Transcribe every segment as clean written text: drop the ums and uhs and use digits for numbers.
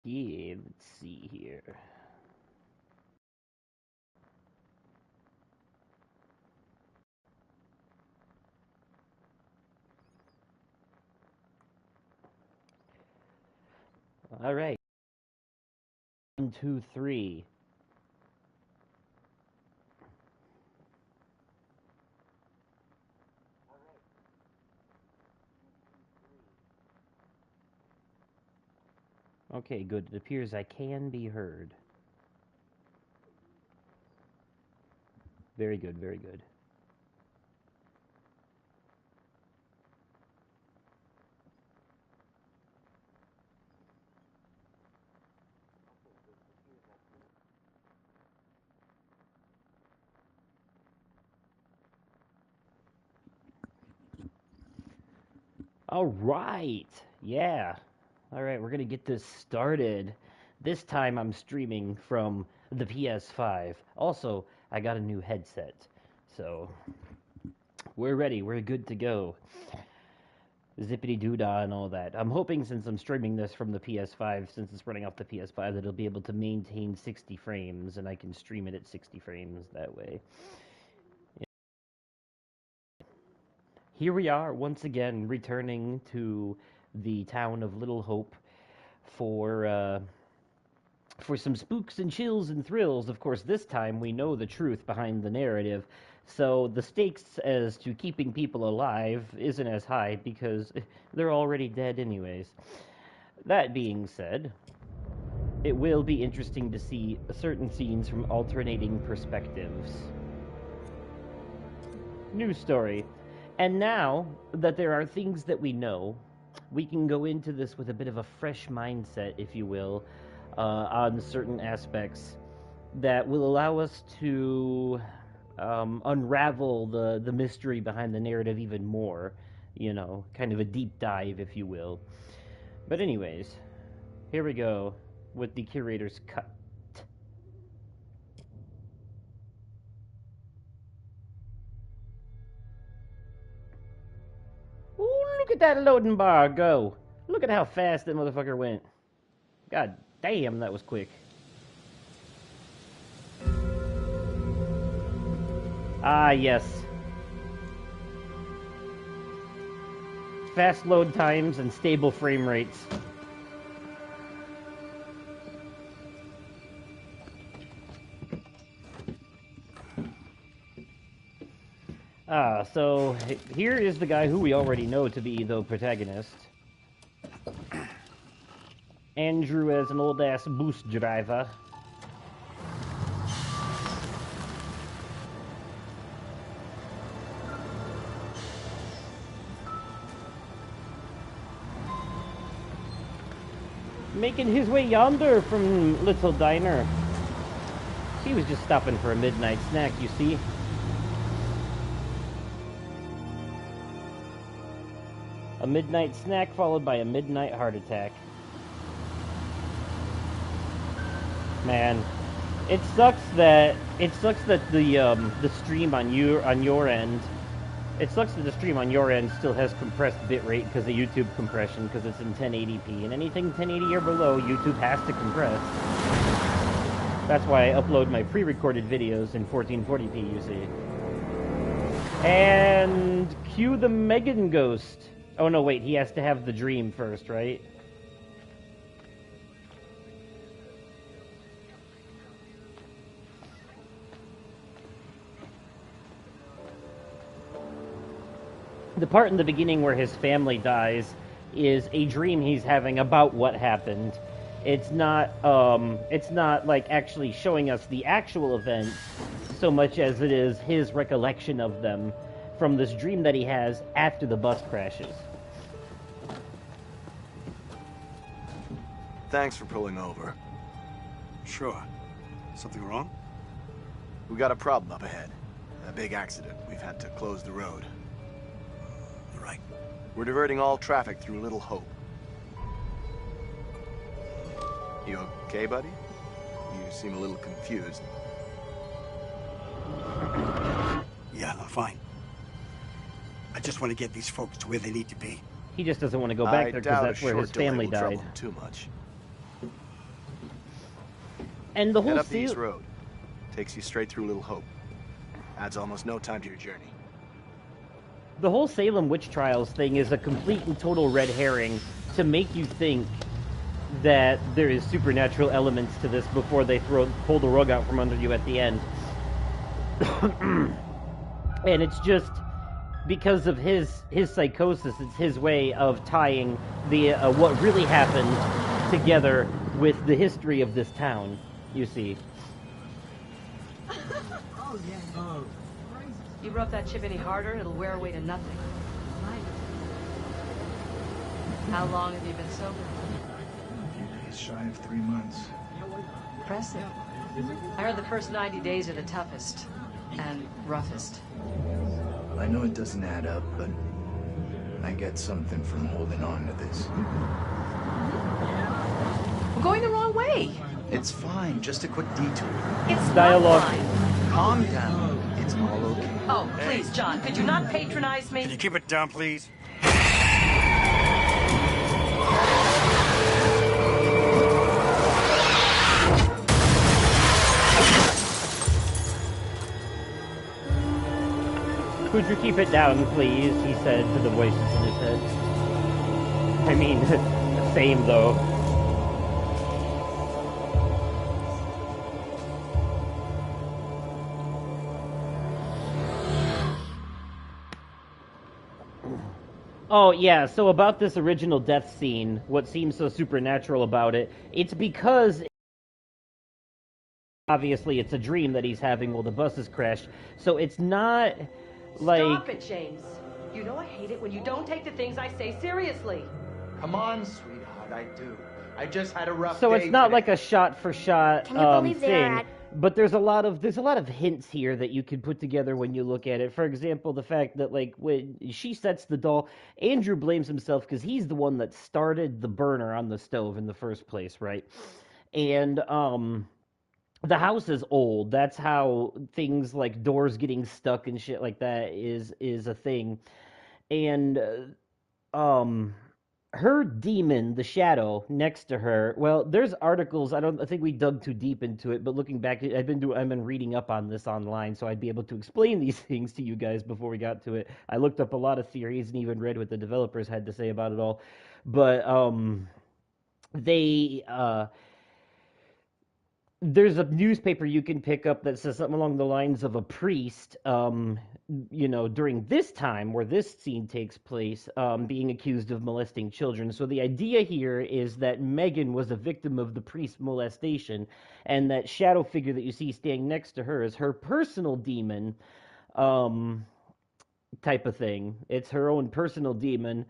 Yeah, let's see here. All right. 1, 2, 3. Okay, good. It appears I can be heard. Very good, very good. All right. Yeah. All right, we're going to get this started. This time I'm streaming from the PS5. Also, I got a new headset. So, we're ready. We're good to go. Zippity doodah and all that. I'm hoping since I'm streaming this from the PS5, since it's running off the PS5, that it'll be able to maintain 60 frames and I can stream it at 60 frames that way. Here we are once again returning to the town of Little Hope for some spooks and chills and thrills. Of course, this time we know the truth behind the narrative, so the stakes as to keeping people alive isn't as high because they're already dead anyways. That being said, it will be interesting to see certain scenes from alternating perspectives. New story. And now that there are things that we know, we can go into this with a bit of a fresh mindset, if you will, on certain aspects that will allow us to unravel the mystery behind the narrative even more. You know, kind of a deep dive, if you will. But anyways, here we go with the curator's cut. Ooh, look at that loading bar go. Look at how fast that motherfucker went. God damn, that was quick. Ah, yes. Fast load times and stable frame rates. So here is the guy who we already know to be the protagonist. Andrew as an old-ass boost driver. Making his way yonder from Little Diner. He was just stopping for a midnight snack, you see. A midnight snack followed by a midnight heart attack. Man, it sucks that the stream on your end. It sucks that the stream on your end still has compressed bitrate because of YouTube compression because it's in 1080p, and anything 1080 or below, YouTube has to compress. That's why I upload my pre-recorded videos in 1440p, you see. And cue the Megan ghost. Oh no, wait, he has to have the dream first, right? The part in the beginning where his family dies is a dream he's having about what happened. It's not like actually showing us the actual events so much as it is his recollection of them from this dream that he has after the bus crashes. Thanks for pulling over. Sure. Something wrong? We got a problem up ahead. A big accident. We've had to close the road. Right. We're diverting all traffic through Little Hope. You okay, buddy? You seem a little confused. Yeah, I'm fine. I just want to get these folks to where they need to be. He just doesn't want to go back there because that's where his family died. Too much. And the Head whole up the East Road. Takes you straight through Little Hope. Adds almost no time to your journey. The whole Salem witch trials thing is a complete and total red herring to make you think that there is supernatural elements to this before they pull the rug out from under you at the end. And it's just because of his psychosis. It's his way of tying the what really happened together with the history of this town, you see. You rub that chip any harder, it'll wear away to nothing. How long have you been sober? A few days shy of 3 months. Impressive. I heard the first 90 days are the toughest and roughest. I know it doesn't add up, but I get something from holding on to this. We're going the wrong way. It's fine, just a quick detour. It's Dialogue. not fine. Calm down. It's all okay. Oh, please, John, could you not patronize me? Can you keep it down, please? Could you keep it down, please? He said to the voices in his head. I mean, same though. Oh, yeah, so about this original death scene, what seems so supernatural about it, it's because obviously it's a dream that he's having while the bus is crashed, so it's not like... Stop it, James. You know I hate it when you don't take the things I say seriously. Come on, sweetheart, I do. I just had a rough So day it's not today. like a shot-for-shot Can you believe they're thing, at... but there's a lot of hints here that you can put together when you look at it. For example, the fact that, like, when she sets the doll, Andrew blames himself because he's the one that started the burner on the stove in the first place, right? And the house is old. That's how things like doors getting stuck and shit like that is a thing. And her demon, the shadow next to her. Well, there's articles. I think we dug too deep into it, but looking back, I've been reading up on this online, so I'd be able to explain these things to you guys before we got to it. I looked up a lot of theories and even read what the developers had to say about it all. But there's a newspaper you can pick up that says something along the lines of a priest, during this time where this scene takes place, being accused of molesting children. So the idea here is that Megan was a victim of the priest's molestation, and that shadow figure that you see standing next to her is her personal demon, type of thing. It's her own personal demon.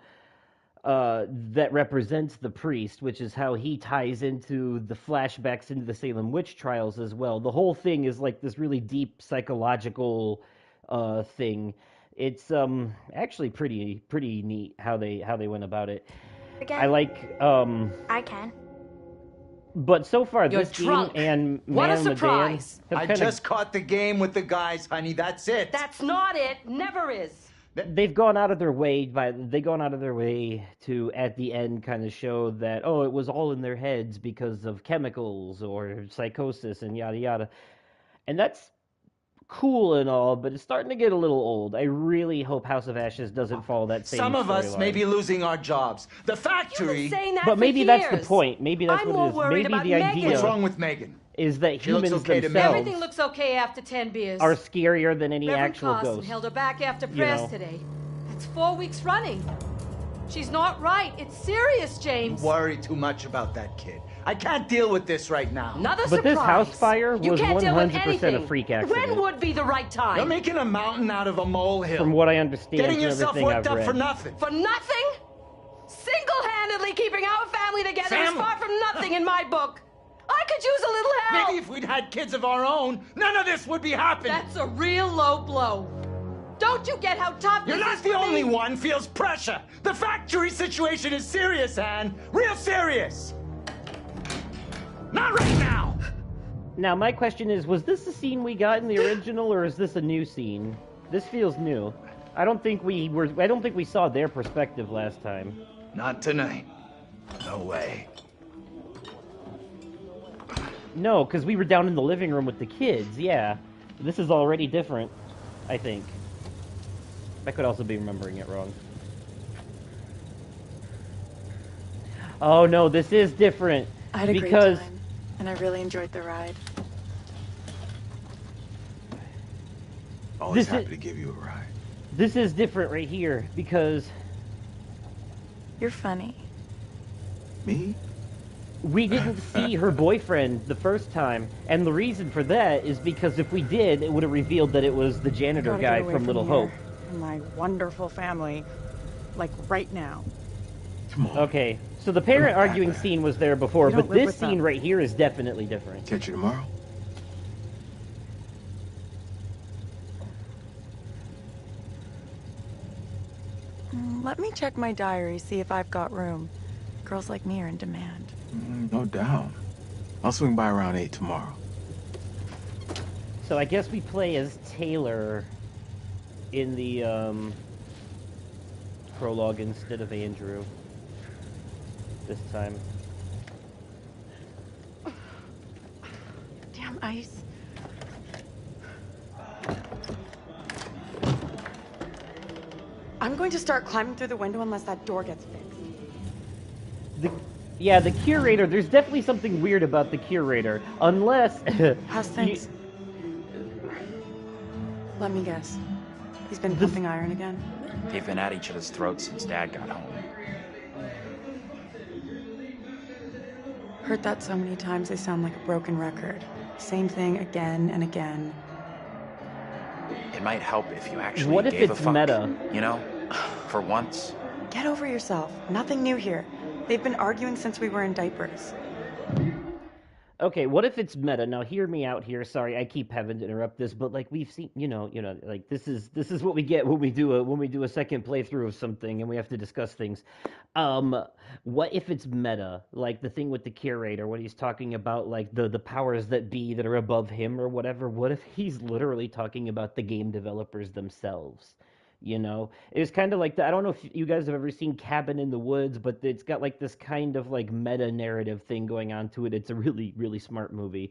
That represents the priest, which is how he ties into the flashbacks into the Salem witch trials as well. The whole thing is like this really deep psychological thing. It's actually pretty neat how they went about it. Again, I like I can. but so far You're this drunk. game and What Man a on the Dan surprise. have I kinda- just caught the game with the guys, honey. That's it. That's not it. Never is. they've gone out of their way to at the end kind of show that it was all in their heads because of chemicals or psychosis and yada yada, and that's cool and all, but it's starting to get a little old. I really hope House of Ashes doesn't follow that same Some of us storyline. may be losing our jobs. The You've factory. been saying that But for maybe that's the years. point. Maybe that's I'm what more it is. worried Maybe about the Megan. idea What's wrong with Megan? is that She looks humans okay to me. themselves Everything looks okay after 10 beers. are scarier than any Reverend actual Carson ghost. held her back after you prayers know. today. That's 4 weeks running. She's not right. It's serious, James. Worry too much about that kid. I can't deal with this right now. Another But surprise. this house fire You was can't deal with 100% a anything. freak accident. When would be the right time? You're making a mountain out of a molehill. From what I understand Getting from yourself everything worked I've up read. for nothing. For nothing? Single-handedly keeping our family together is Sam- far from nothing in my book. I could use a little help. Maybe if we'd had kids of our own, none of this would be happening. That's a real low blow. Don't you get how tough You're this not is the for only me? one feels pressure. The factory situation is serious, Anne. Real serious. Not right now. Now, my question is, was this the scene we got in the original, or is this a new scene? This feels new. I don't think we saw their perspective last time. Not tonight. No way. No, because we were down in the living room with the kids, yeah. This is already different, I think. I could also be remembering it wrong. Oh no, this is different. I had a because great time, and I really enjoyed the ride. Always This happy is- to give you a ride. This is different right here, because You're funny. Me? we didn't see her boyfriend the first time, and the reason for that is because if we did, it would have revealed that it was the janitor Gotta guy get away from Little here Hope. and my wonderful family, like right now. Come on. Okay, so the parent We're not arguing that bad. scene was there before, You don't but live this with them. scene right here is definitely different. Catch you tomorrow? Let me check my diary, see if I've got room. Girls like me are in demand. No doubt. I'll swing by around 8 tomorrow. So I guess we play as Taylor in the prologue instead of Andrew this time. Damn ice. I'm going to start climbing through the window unless that door gets fixed. Yeah, the Curator, there's definitely something weird about the Curator. Unless... How's things? Let me guess. He's been pumping iron again? They've been at each other's throats since Dad got home. Heard that so many times they sound like a broken record. Same thing again and again. It might help if you actually What if gave a it's fuck. meta? You know? For once. Get over yourself. Nothing new here. They've been arguing since we were in diapers. Okay, what if it's meta? Now, hear me out here. Sorry, I keep having to interrupt this, but like we've seen, like this is what we get when we do a second playthrough of something and we have to discuss things. What if it's meta? Like the thing with the Curator when he's talking about like the powers that be that are above him or whatever. What if he's literally talking about the game developers themselves? You know, it was kind of like I don't know if you guys have ever seen Cabin in the Woods, but it's got like this kind of like meta narrative thing going on to it. It's a really, really smart movie.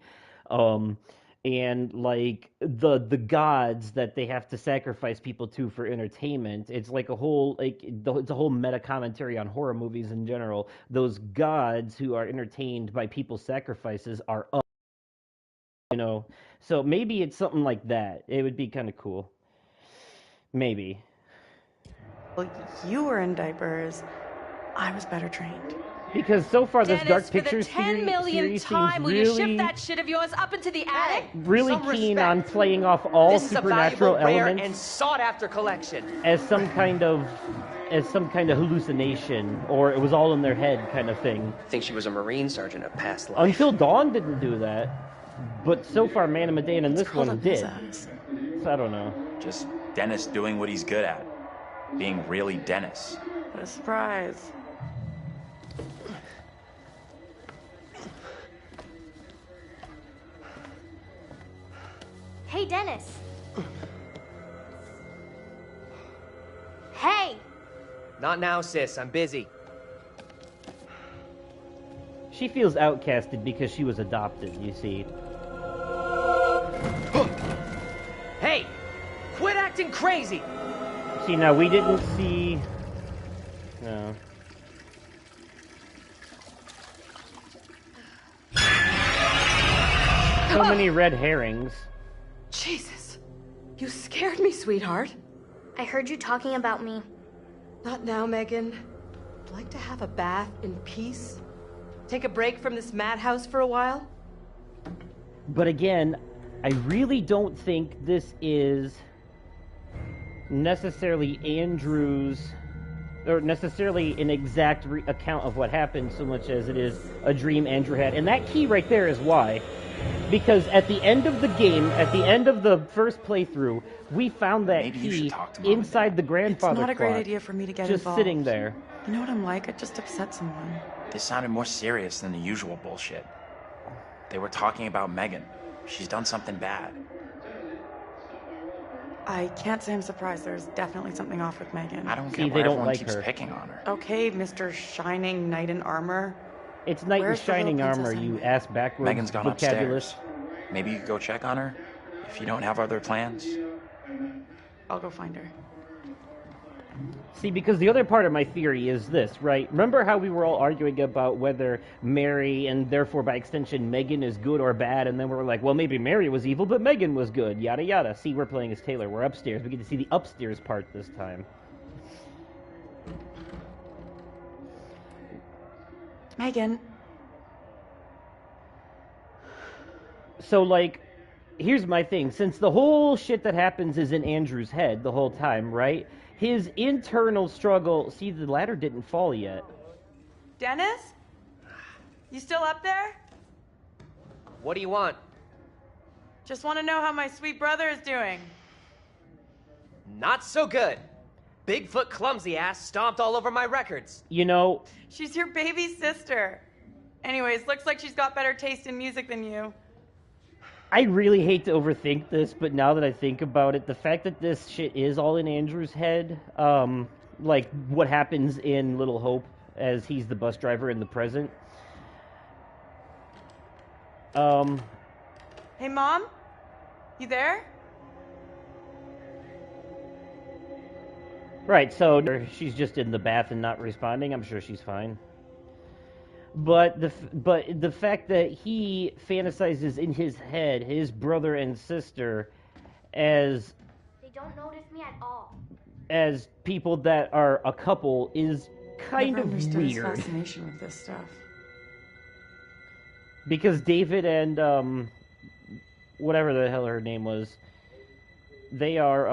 And like the gods that they have to sacrifice people to for entertainment, it's like a whole it's a whole meta commentary on horror movies in general. Those gods who are entertained by people's sacrifices are up, so maybe it's something like that. It would be kind of cool. Maybe. Well, you were in diapers. I was better trained. Because so far this Dennis, Dark for the Pictures 10 millionth series time, seems will you ship really, that shit of yours up into the attic? really Some keen respect. on playing off all This is a supernatural valuable, rare, and elements sought-after collection. as some kind of hallucination, or it was all in their head kind of thing. I think she was a Marine sergeant at past life. Until Dawn didn't do that. But so far Man of Medan and this Called one up his did. ass. So I don't know. Just Dennis doing what he's good at. Being really Dennis. What a surprise. Hey, Dennis. Hey! Not now, sis. I'm busy. She feels outcasted because she was adopted, you see. Hey! Quit acting crazy! See, now we didn't see... No. So many red herrings. Jesus. You scared me, sweetheart. I heard you talking about me. Not now, Megan. I'd like to have a bath in peace. Take a break from this madhouse for a while. But again, I really don't think this is necessarily Andrew's, or necessarily an exact account of what happened so much as it is a dream Andrew had. And that key right there is why. Because at the end of the game, at the end of the first playthrough, we found that Maybe you should key talk to Mom and inside the grandfather It's not a great clock, idea for me to get just involved. sitting there. You know what I'm like? I just upset someone. This sounded more serious than the usual bullshit. They were talking about Megan. She's done something bad. I can't say I'm surprised. There's definitely something off with Megan. I don't See, get they why don't everyone like keeps her. picking on her. Okay, Mr. Shining Knight in Armor. It's knight in Where's the little shining princess armor, you anyway? ass backwards Megan's gone vocabulary. upstairs. Maybe you could go check on her if you don't have other plans. I'll go find her. See, because the other part of my theory is this, right? Remember how we were all arguing about whether Mary, and therefore by extension Megan, is good or bad, and then we were like, well, maybe Mary was evil, but Megan was good, yada yada. See, we're playing as Taylor. We're upstairs. We get to see the upstairs part this time. Megan. So, like, here's my thing. Since the whole shit that happens is in Andrew's head the whole time, right? His internal struggle... See, the ladder didn't fall yet. Dennis? You still up there? What do you want? Just want to know how my sweet brother is doing. Not so good. Bigfoot clumsy ass stomped all over my records. You know... She's your baby sister. Anyways, looks like she's got better taste in music than you. I really hate to overthink this, but now that I think about it, the fact that this shit is all in Andrew's head, like what happens in Little Hope as he's the bus driver in the present. Hey, Mom? You there? Right, so she's just in the bath and not responding. I'm sure she's fine. But the fact that he fantasizes in his head his brother and sister as They don't notice me at all. as people that are a couple is kind Never of understood his weird. fascination with this stuff. Because David and whatever the hell her name was, they are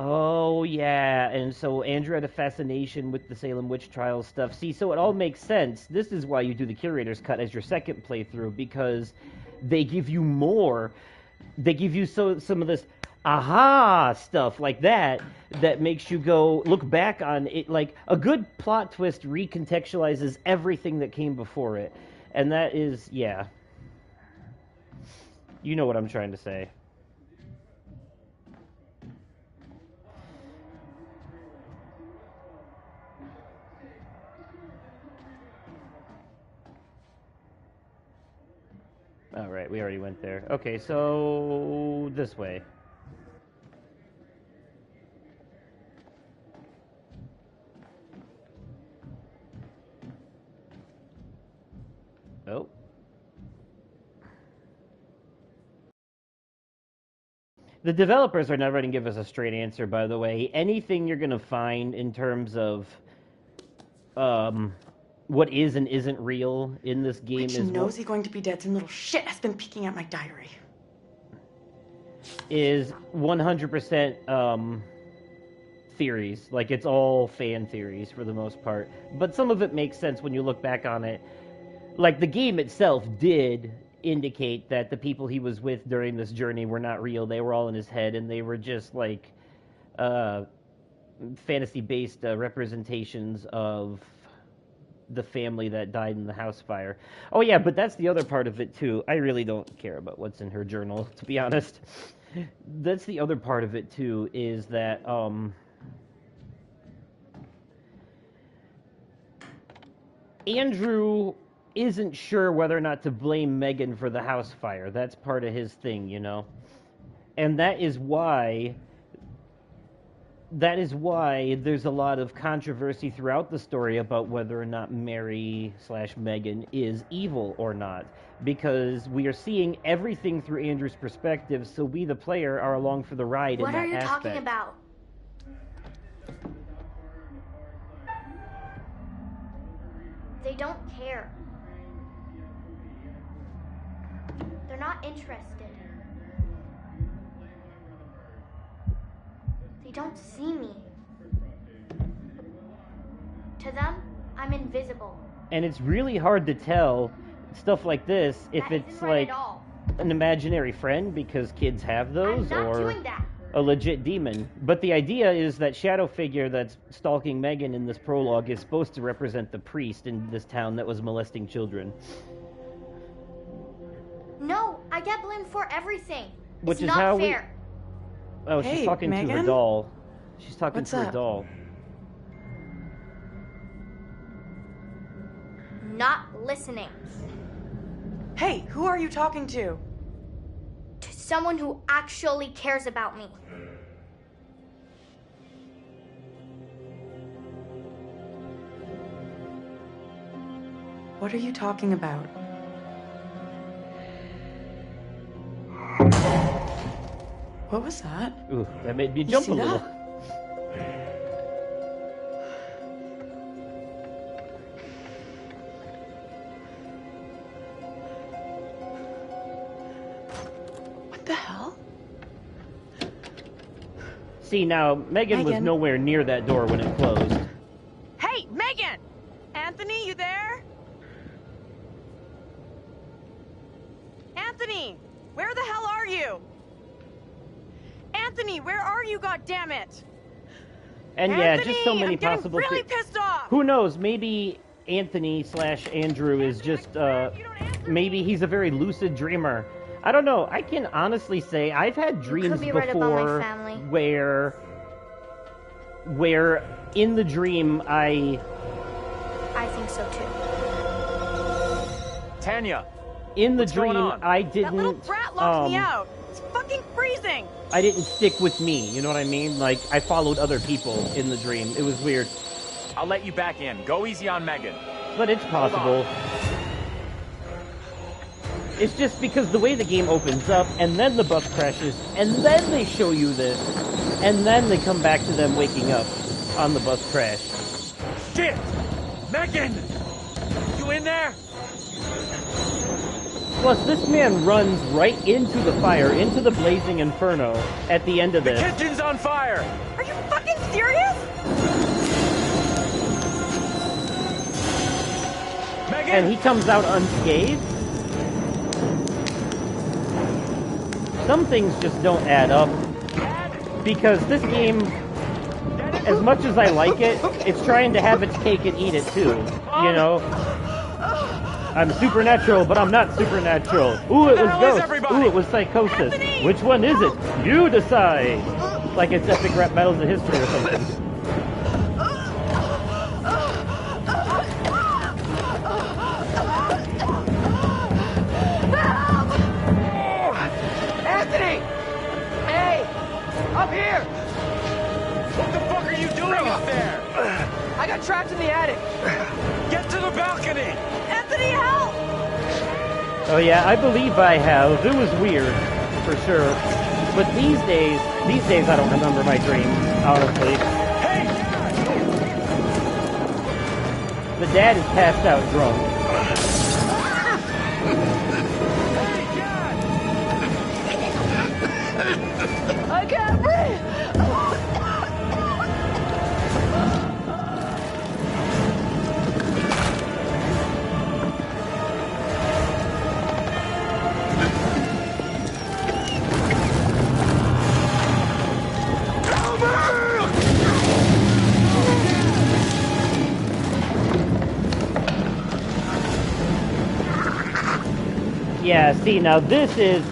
oh, yeah, and so Andrew had a fascination with the Salem witch trials stuff. See, so it all makes sense. This is why you do the Curator's Cut as your second playthrough, because they give you more. They give you some of this aha stuff like that makes you go look back on it. Like, a good plot twist recontextualizes everything that came before it. And that is, yeah. You know what I'm trying to say. All right, we already went there. Okay, so this way. Oh. The developers are never going to give us a straight answer, by the way. Anything you're going to find in terms of what is and isn't real in this game Which is nosy going to be dead. Some little shit has been peeking at my diary. is 100% theories. Like, it's all fan theories for the most part. But some of it makes sense when you look back on it. Like, the game itself did indicate that the people he was with during this journey were not real. They were all in his head, and they were just, like, fantasy-based representations of the family that died in the house fire. Oh, yeah, but that's the other part of it, too. I really don't care about what's in her journal, to be honest. That's the other part of it, too, is that, Andrew isn't sure whether or not to blame Megan for the house fire. That's part of his thing, you know? And that is why there's a lot of controversy throughout the story about whether or not Mary/Megan is evil or not. Because we are seeing everything through Andrew's perspective, so we, the player, are along for the ride in that aspect. What are you talking about? They don't care. They're not interested. They don't see me. To them, I'm invisible. And it's really hard to tell stuff like this if That it's isn't right like at all. an imaginary friend, because kids have those, I'm not or doing that. a legit demon. But the idea is that shadow figure that's stalking Megan in this prologue is supposed to represent the priest in this town that was molesting children. No, I get blamed for everything. Which it's is not how fair. Oh, she's Hey, talking to her Megan? doll. She's talking What's to her up? doll. not listening. Hey, who are you talking to? To someone who actually cares about me. What are you talking about? What was that? Ooh, that made me jump a little. What the hell? See, now, Megan was nowhere near that door when it closed. Hey, Megan! Anthony, you there? Anthony! Where the hell are you? Anthony, where are you, goddammit? And yeah, just so many possible really pissed off! Who knows, maybe Anthony/Andrew is just, maybe he's a very lucid dreamer. I don't know, I can honestly say I've had dreams before where in the dream I think so too. Tanya! In the dream, I didn't, That little brat locked me out! It's fucking freezing! I didn't stick with me, you know what I mean? Like, I followed other people in the dream. It was weird. I'll let you back in. Go easy on Megan. But it's possible. It's just because the way the game opens up, and then the bus crashes, and then they show you this, and then they come back to them waking up on the bus crash. Shit! Megan! You in there? Plus, this man runs right into the fire, into the blazing inferno at the end of this. The kitchen's on fire! Are you fucking serious? Megan! And he comes out unscathed? Some things just don't add up. Because this game, as much as I like it, it's trying to have its cake and eat it too. You know? I'm supernatural, but I'm not supernatural. Ooh, it was ghost. Ooh, it was psychosis. Anthony! Which one is it? You decide. Like it's epic rap battles of history or something. Anthony! Hey! Up here! What the fuck are you doing up there? I got trapped in the attic. Get to the balcony! Anthony, help! Oh yeah, I believe I have. It was weird, for sure. But these days I don't remember my dreams, honestly. Hey, The dad is passed out drunk. I can't breathe! Yeah, see, now this is,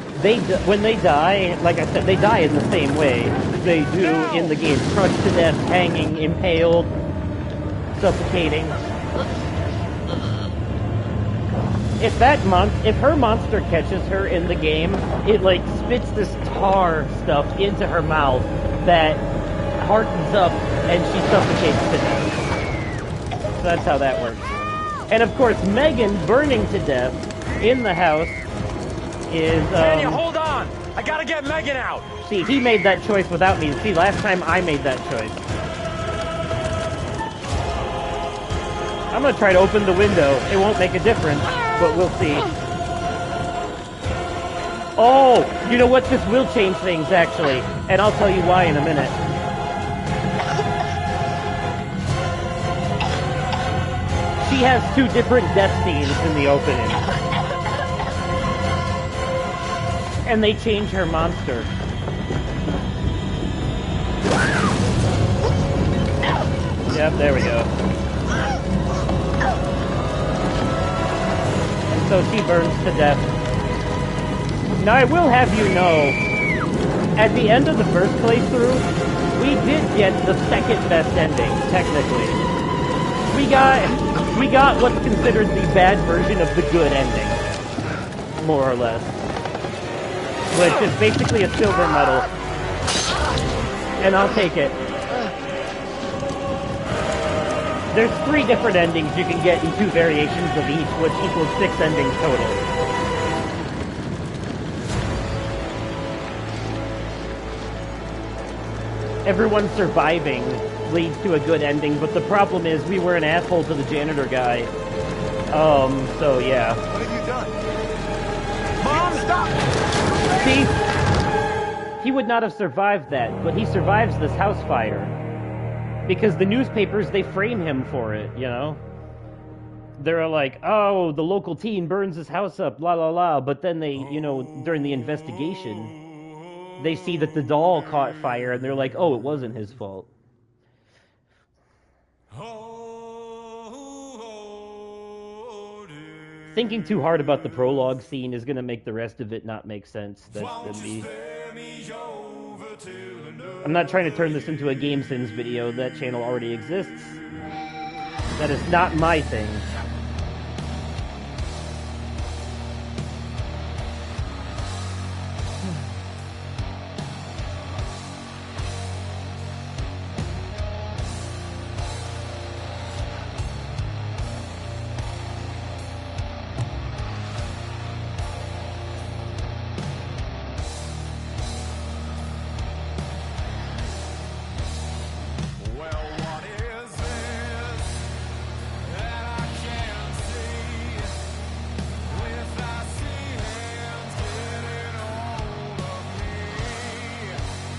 when they die, like I said, they die in the same way they do in the game. Crushed to death, hanging, impaled, suffocating. If her monster catches her in the game, it like spits this tar stuff into her mouth that hardens up and she suffocates to death. So that's how that works. And of course, Megan burning to death in the house is, Tanya, hold on! I gotta get Megan out! See, he made that choice without me. See, last time I made that choice. I'm gonna try to open the window. It won't make a difference, but we'll see. Oh! You know what? This will change things, actually. And I'll tell you why in a minute. She has 2 different death scenes in the opening. And they change her monster. Yep, there we go. And so she burns to death. Now I will have you know, at the end of the first playthrough, we did get the second best ending, technically. We got We got what's considered the bad version of the good ending, more or less. Which is basically a silver medal. And I'll take it. There's 3 different endings you can get in 2 variations of each, which equals 6 endings total. Everyone surviving leads to a good ending, but the problem is we were an asshole to the janitor guy. So yeah. What have you done? Mom, stop! See? He would not have survived that, but he survives this house fire. Because the newspapers, they frame him for it, you know? They're like, oh, the local teen burns his house up, la la la, but then they, you know, during the investigation, they see that the doll caught fire, and they're like, oh, it wasn't his fault. Thinking too hard about the prologue scene is going to make the rest of it not make sense. That's going to be... I'm not trying to turn this into a Game Sins video. That channel already exists. That is not my thing.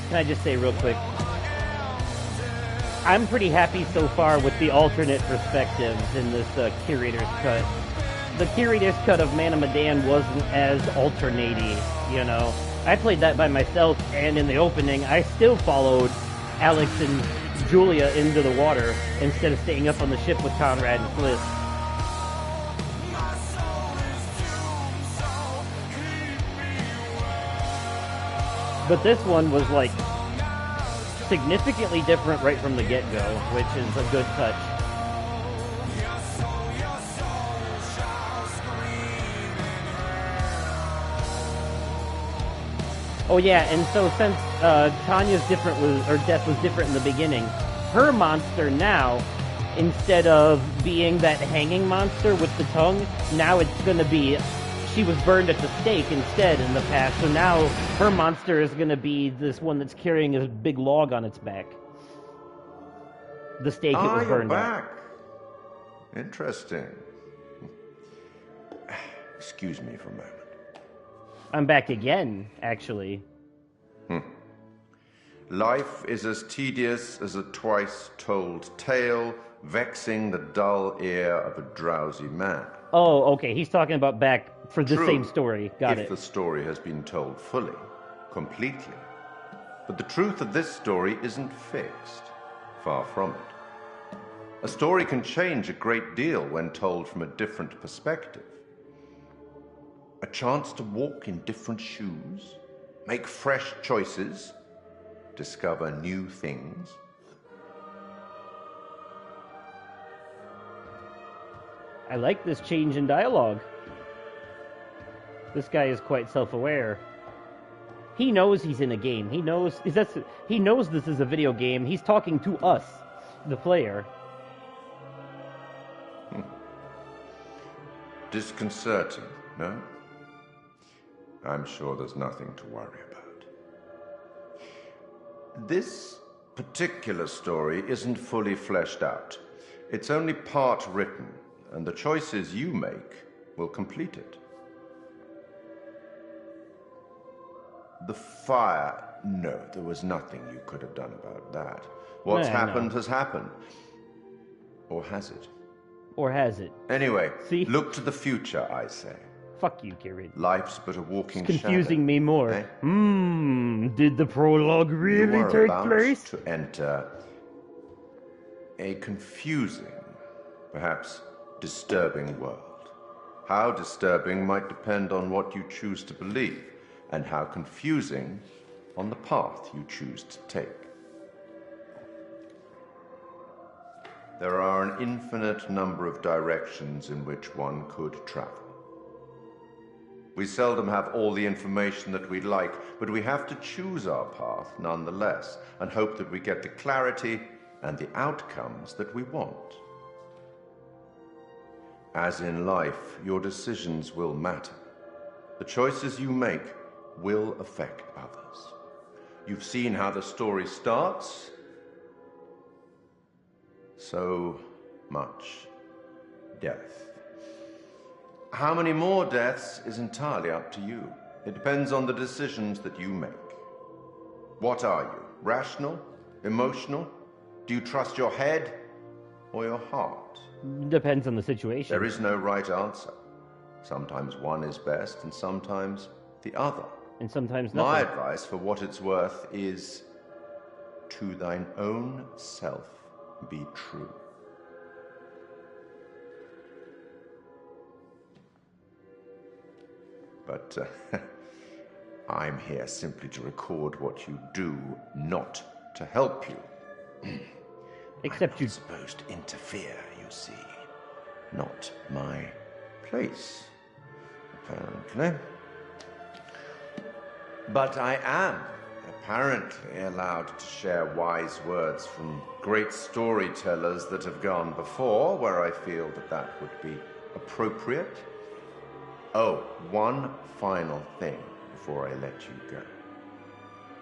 Can I just say real quick, I'm pretty happy so far with the alternate perspectives in this Curator's cut. The Curator's cut of Man of Medan wasn't as alternatey, you know. I played that by myself, and in the opening, I still followed Alex and Julia into the water instead of staying up on the ship with Conrad and Fliss. But this one was, like, significantly different right from the get-go, which is a good touch. Oh yeah, and so since Tanya's death was different in the beginning, her monster now, instead of being that hanging monster with the tongue, now it's gonna be... She was burned at the stake instead in the past, so now her monster is going to be this one that's carrying a big log on its back. The stake it was burned back. at. Interesting. Excuse me for a moment. I'm back again, actually. Life is as tedious as a twice-told tale, vexing the dull ear of a drowsy man. Oh, okay, he's talking about back for the same story. Got it. If the story has been told fully, completely. But the truth of this story isn't fixed. Far from it. A story can change a great deal when told from a different perspective. A chance to walk in different shoes, make fresh choices, discover new things. I like this change in dialogue. This guy is quite self-aware. He knows he's in a game. He knows this is a video game. He's talking to us, the player. Disconcerting, no? I'm sure there's nothing to worry about. This particular story isn't fully fleshed out. It's only part written, and the choices you make will complete it. The fire, no, there was nothing you could have done about that. What's happened has happened. Or has it? Or has it? Anyway, see? Look to the future, I say. Fuck you, Curator. Life's but a walking shadow. It's confusing me more. Eh? Did the prologue really take place? To enter a confusing, perhaps disturbing world. How disturbing might depend on what you choose to believe, and how confusing on the path you choose to take. There are an infinite number of directions in which one could travel. We seldom have all the information that we'd like, but we have to choose our path nonetheless, and hope that we get the clarity and the outcomes that we want. As in life, your decisions will matter. The choices you make will affect others. You've seen how the story starts. So much death. How many more deaths is entirely up to you. It depends on the decisions that you make. What are you? Rational? Emotional? Do you trust your head or your heart? Depends on the situation. There is no right answer. Sometimes one is best and sometimes the other. And sometimes nothing. My advice, for what it's worth, is to thine own self be true. But I'm here simply to record what you do, not to help you. Except you're supposed to interfere, you see. Not my place, apparently. But I am apparently allowed to share wise words from great storytellers that have gone before, where I feel that that would be appropriate. Oh, one final thing before I let you go.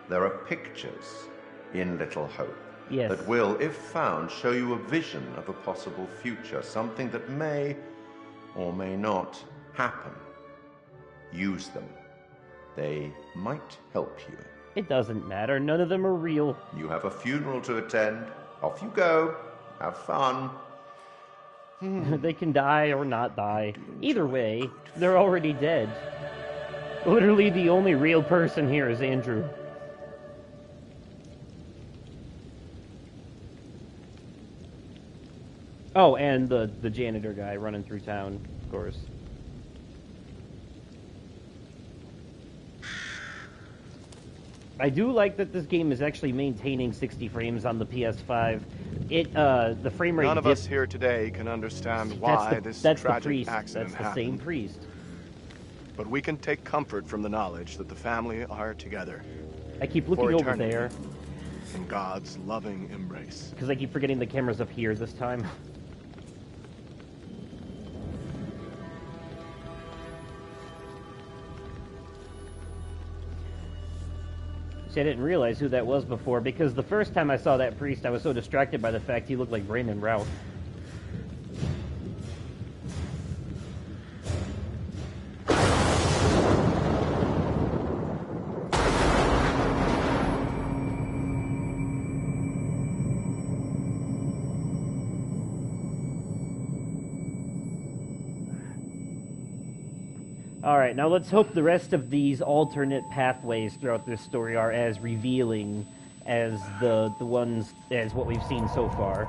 There are pictures in Little Hope that will, if found, show you a vision of a possible future, something that may or may not happen. Use them. They might help you. It doesn't matter. None of them are real. You have a funeral to attend. Off you go. Have fun. They can die or not die. Either way, they're already dead. Literally, the only real person here is Andrew. Oh, and the janitor guy running through town, of course. I do like that this game is actually maintaining 60 frames on the PS5. The frame rate. None of us here today can understand why this tragic accident happened. That's the same priest. But we can take comfort from the knowledge that the family are together. I keep looking over there. In God's loving embrace. Because I keep forgetting the camera's up here this time. I didn't realize who that was before, because the first time I saw that priest, I was so distracted by the fact he looked like Brandon Routh. Alright, now let's hope the rest of these alternate pathways throughout this story are as revealing as the ones, as what we've seen so far.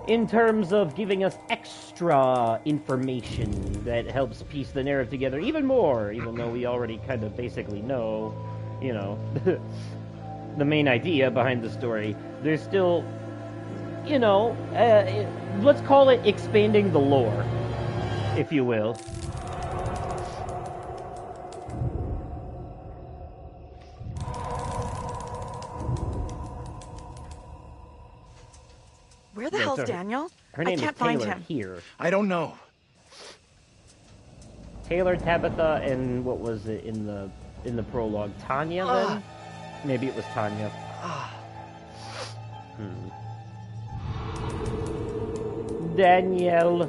In terms of giving us extra information that helps piece the narrative together even more, even though we already kind of basically know, you know, the main idea behind the story. There's still, you know, let's call it expanding the lore, if you will. Where the hell's Daniel? Her name I can't is Taylor find him. Here. I don't know. Taylor, Tabitha, and what was it in the prologue? Tanya, then? Maybe it was Tanya. Danielle.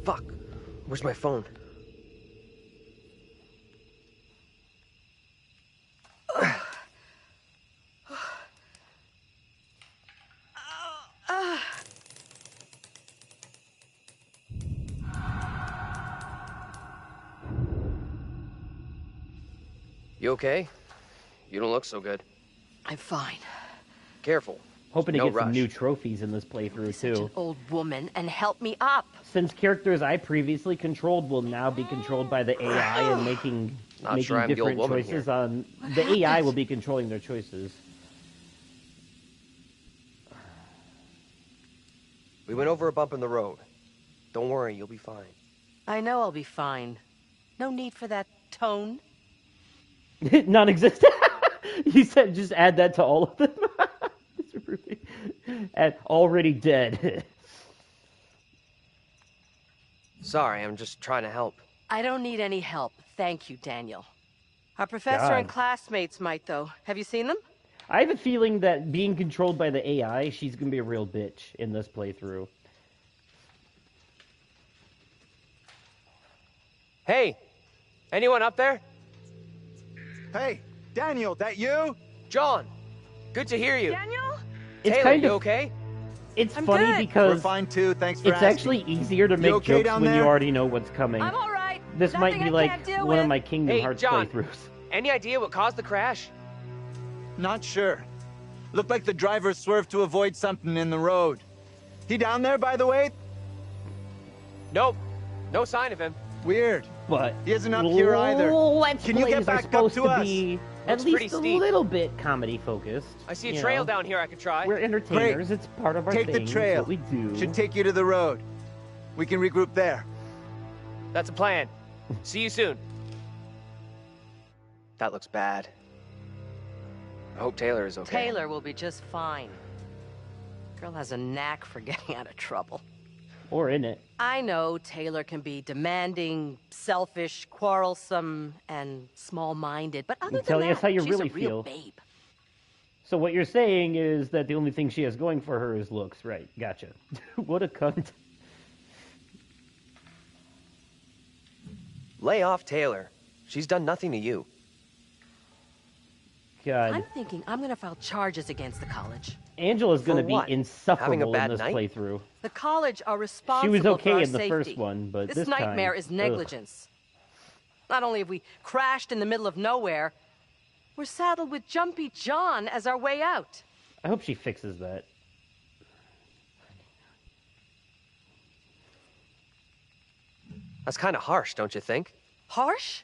Fuck. Where's my phone? You okay? You don't look so good. I'm fine. Careful. Hoping to No get some rush. new trophies in this playthrough, too. An old woman and help me up. Since characters I previously controlled will now be controlled by the AI and making sure I'm the old different woman choices here. on... The AI will be controlling their choices. We went over a bump in the road. Don't worry, you'll be fine. I know I'll be fine. No need for that tone. Non-existent. You said just add that to all of them. It's really... And already dead. Sorry, I'm just trying to help. I don't need any help. Thank you, Daniel. Our professor and classmates might, though. Have you seen them? I have a feeling that being controlled by the AI, she's going to be a real bitch in this playthrough. Hey! Anyone up there? Hey, Daniel, that you? John! Good to hear you. Daniel? It's Taylor, kind you of okay? It's I'm funny good. because We're fine too, thanks for it's asking. actually easier to make okay jokes down when there? you already know what's coming. I'm all right. This might Nothing be I like can't deal one of with. my Kingdom Hey, Hearts John. playthroughs. Any idea what caused the crash? Not sure. Looked like the driver swerved to avoid something in the road. He down there, by the way? Nope. No sign of him. Weird. But he isn't up here either. Let's Can you plays get are back up supposed to to us? be Looks at least pretty a steep. little bit comedy focused. I see a you trail know. down here I could try. We're entertainers. Great. It's part of our Take thing. the It's trail. what we do. Should take you to the road. We can regroup there. That's a plan. See you soon. That looks bad. I hope Taylor is okay. Taylor will be just fine. Girl has a knack for getting out of trouble. Or in it. I know Taylor can be demanding, selfish, quarrelsome, and small-minded, but other Tell than us that, how you she's really a real feel. babe. So what you're saying is that the only thing she has going for her is looks, right? Gotcha. What a cunt. Lay off Taylor. She's done nothing to you. God. I'm thinking I'm gonna file charges against the college. Angela's going to For be what? insufferable Having a bad in this night? playthrough. The college are responsible She was for okay our in the safety. first one, but this nightmare time, is negligence. Not only have we crashed in the middle of nowhere, we're saddled with Jumpy John as our way out. I hope she fixes that. That's kind of harsh, don't you think? Harsh?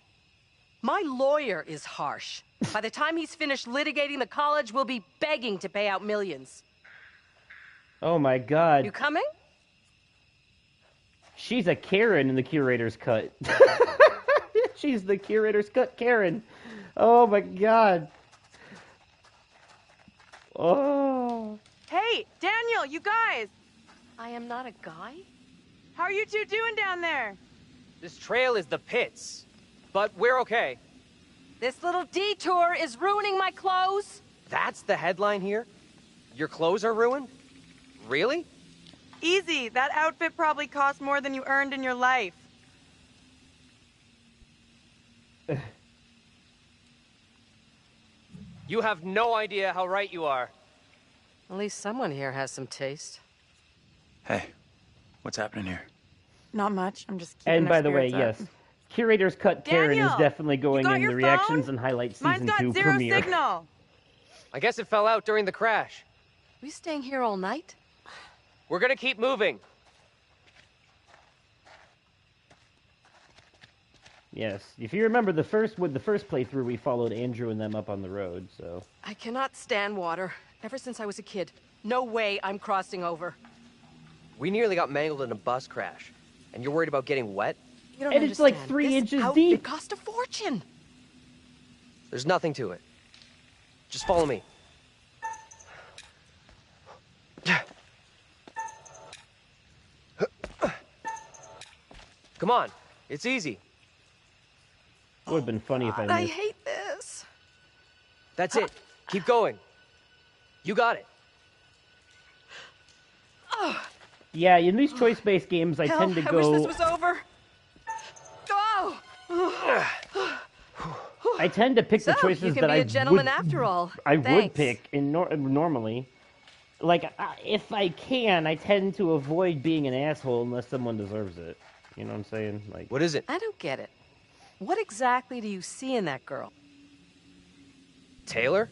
My lawyer is harsh. By the time he's finished litigating, the college will be begging to pay out millions. Oh my god. You coming? She's a Karen in the Curator's cut. She's the Curator's cut Karen. Oh my god. Oh. Hey, Daniel, you guys! I am not a guy? How are you two doing down there? This trail is the pits. But we're okay. This little detour is ruining my clothes. That's the headline here? Your clothes are ruined? Really? Easy. That outfit probably cost more than you earned in your life. You have no idea how right you are. At least someone here has some taste. Hey, what's happening here? Not much. I'm just keeping And by our the way, spirits yes. up. Curator's cut Karen is Daniel, definitely going you got in the your reactions phone? and highlights Mine's season got 2 zero premiere. signal. I guess it fell out during the crash. We staying here all night? We're gonna keep moving. Yes. If you remember the first playthrough, we followed Andrew and them up on the road, so. I cannot stand water. Ever since I was a kid. No way I'm crossing over. We nearly got mangled in a bus crash. And you're worried about getting wet? You don't And it's like understand. 3 This inches outfit deep. cost a fortune. There's nothing to it. Just follow me. Come on. It's easy. Would have been funny if I I missed. hate this. That's it. Keep going. You got it. Yeah, in these choice-based games, I Hell, tend to I go. wish this was over. Oh! I tend to pick So, the choices you can that be I a gentleman would, after all. I would Thanks. pick normally. Like, if I can, I tend to avoid being an asshole unless someone deserves it. You know what I'm saying? Like, What is it? I don't get it. What exactly do you see in that girl? Taylor?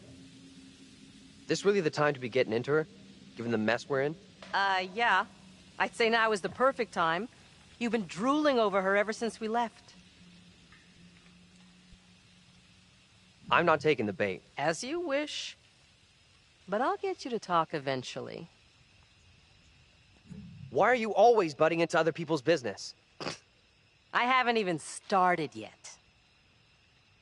This really the time to be getting into her? Given the mess we're in? Yeah. I'd say now is the perfect time. You've been drooling over her ever since we left. I'm not taking the bait. As you wish. But I'll get you to talk eventually. Why are you always butting into other people's business? I haven't even started yet.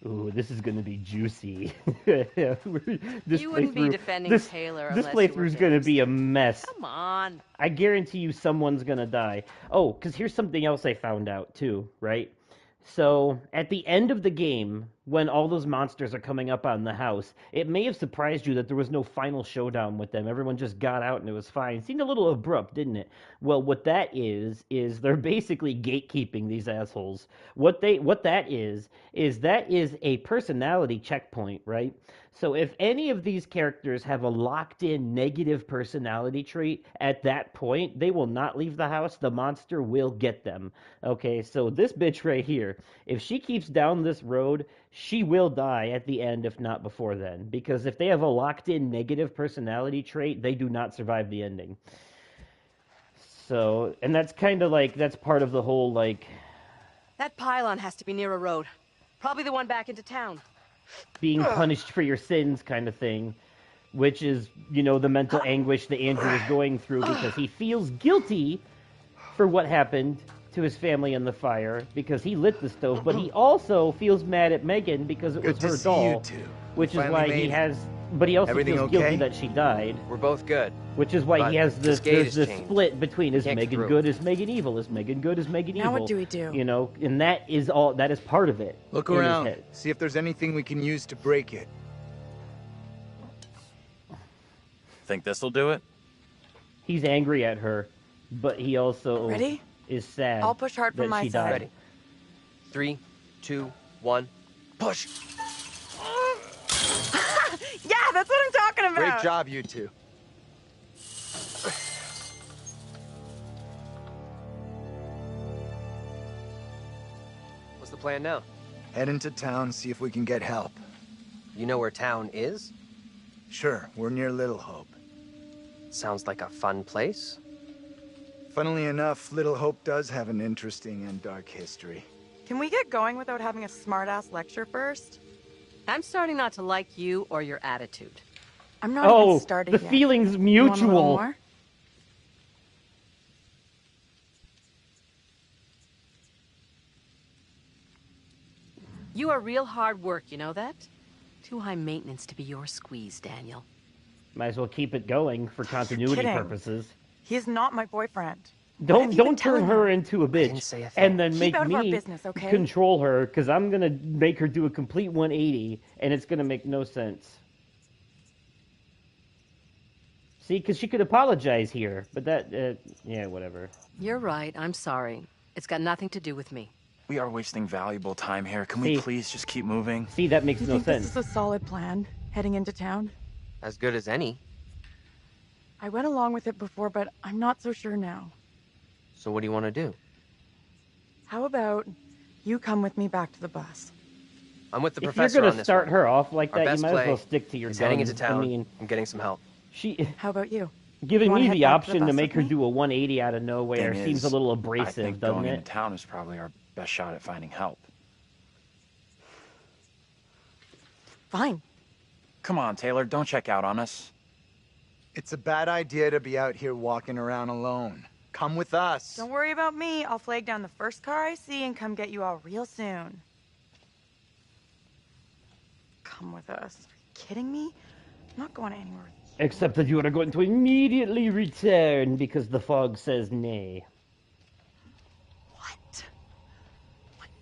Ooh, this is gonna be juicy. This You wouldn't be playthrough- defending this, Taylor This unless you were playthrough's gonna be a mess. Come on. I guarantee you someone's gonna die. Oh, because here's something else I found out too, right? So, at the end of the game, when all those monsters are coming up on the house, it may have surprised you that there was no final showdown with them. Everyone just got out and it was fine. Seemed a little abrupt, didn't it? Well, what that is they're basically gatekeeping these assholes. What that is a personality checkpoint, right? So if any of these characters have a locked-in negative personality trait, at that point, they will not leave the house. The monster will get them. Okay, so this bitch right here, if she keeps down this road, she will die at the end, if not before then. Because if they have a locked-in negative personality trait, they do not survive the ending. So, and that's kind of like, that's part of the whole, like... That pylon has to be near a road. Probably the one back into town. Being punished for your sins kind of thing, which is, you know, the mental anguish that Andrew is going through because he feels guilty for what happened to his family in the fire because he lit the stove, but he also feels mad at Megan because it was her doll, which is why he has, but he also feels guilty that she died. We're both good. Which is why he has this, there's this changed. split between is Megan good, is Megan evil, is Megan good, is Megan evil. Now what do we do? You know, and that is part of it. Look in his around, head. see if there's anything we can use to break it. Think this'll do it? He's angry at her, but he also Ready? is sad. I'll push hard from that my she side. died. Ready. 3, 2, 1, push! Yeah, that's what I'm talking about! Great job, you two. What's the plan now? Head into town, see if we can get help. You know where town is? Sure, we're near Little Hope. Sounds like a fun place. Funnily enough, Little Hope does have an interesting and dark history. Can we get going without having a smart-ass lecture first? I'm starting not to like you or your attitude. I'm not even started the yet. feeling's You want a little mutual. more? You are real hard work, you know that? Too high maintenance to be your squeeze, Daniel. Might as well keep it going for continuity kidding. purposes. He's not my boyfriend. Don't turn her into a bitch and then Keep make out of our me business, okay? control her because I'm gonna make her do a complete 180 and it's gonna make no sense. See, because she could apologize here, but that, yeah, whatever. You're right, I'm sorry. It's got nothing to do with me. We are wasting valuable time here. Can we See. please just keep moving? See, that makes You no think sense. this is a solid plan, heading into town? As good as any. I went along with it before, but I'm not so sure now. So what do you want to do? How about you come with me back to the bus? I'm with the If you're professor gonna on this start one. her off like Our that, you best might as well play stick to your is guns. heading into town. I mean, I'm getting some help. How about you? Giving You wanna me head the back to the option to bus make with her do a 180 out of nowhere Thing seems a is, little I abrasive, think doesn't going it? into town is probably our best shot at finding help. Fine. Come on, Taylor, don't check out on us. It's a bad idea to be out here walking around alone. Come with us. Don't worry about me. I'll flag down the first car I see and come get you all real soon. Come with us. Are you kidding me? I'm not going anywhere with you. Except that you are going to immediately return because the fog says nay. What?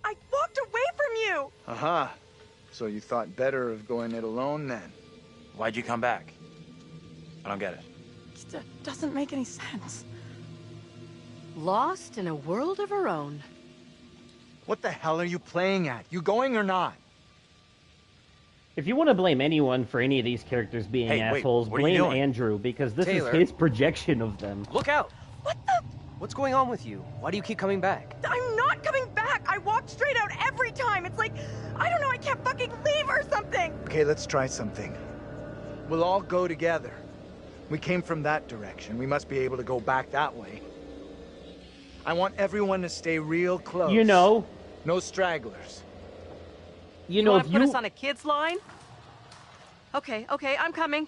I walked away from you! Uh-huh. So you thought better of going it alone then? Why'd you come back? I don't get it. It doesn't make any sense. Lost in a world of her own. What the hell are you playing at? You going or not? If you want to blame anyone for any of these characters being Hey, wait, assholes, what are you blame doing? Andrew because this Taylor. is his projection of them. Look out! What the? What's going on with you? Why do you keep coming back? I'm not coming back! I walked straight out every time! It's like, I don't know, I can't fucking leave or something! Okay, let's try something. We'll all go together. We came from that direction. We must be able to go back that way. I want everyone to stay real close. You know, No stragglers. you know, wanna if put you us on a kid's line? Okay, I'm coming.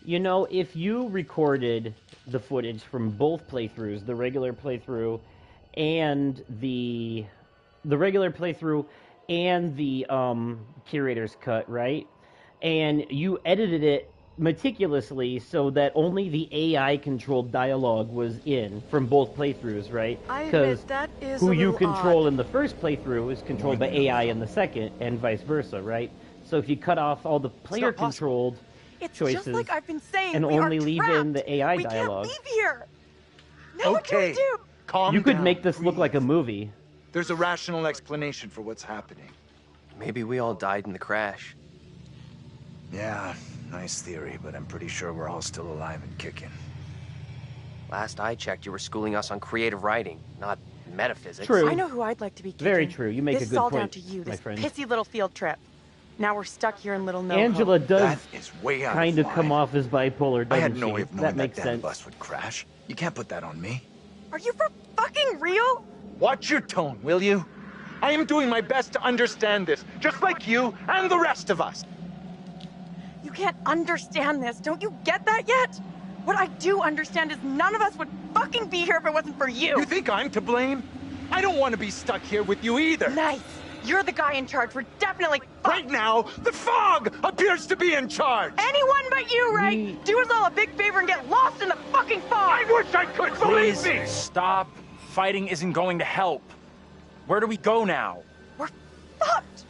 You know, if you recorded the footage from both playthroughs, the regular playthrough and the regular playthrough and the curator's cut, right? And you edited it meticulously so that only the AI controlled dialogue was in from both playthroughs, right? I Because admit that is who a you little control odd. in the first playthrough is controlled by AI in the second, and vice versa, right? So if you cut off all the player controlled It's choices just like I've been saying. and we only are leave trapped. in the AI we dialogue, can't leave here. Now what do we Okay, do? calm you could down, make this look please. like a movie. There's a rational explanation for what's happening. Maybe we all died in the crash. Yeah, nice theory, but I'm pretty sure we're all still alive and kicking. Last I checked, you were schooling us on creative writing, not metaphysics. True. I know who I'd like to be kicking. Very true. You make this a good is all point, down to you, my this friend. pissy little field trip. Now we're stuck here in Little No Angela Hope. does That is way out kind of line. come off as bipolar, doesn't I had no she? way of knowing That makes damn sense. bus would crash. You can't put that on me. Are you for fucking real? Watch your tone, will you? I am doing my best to understand this, just like you and the rest of us. You can't understand this. Don't you get that yet? What I do understand is none of us would fucking be here if it wasn't for you. You think I'm to blame? I don't want to be stuck here with you either. Nice. You're the guy in charge. We're definitely Right now, the fog appears to be in charge. anyone but you, right? Do us all a big favor and get lost in the fucking fog. I wish I could, believe Please me. stop. Fighting isn't going to help. Where do we go now? We're fucked.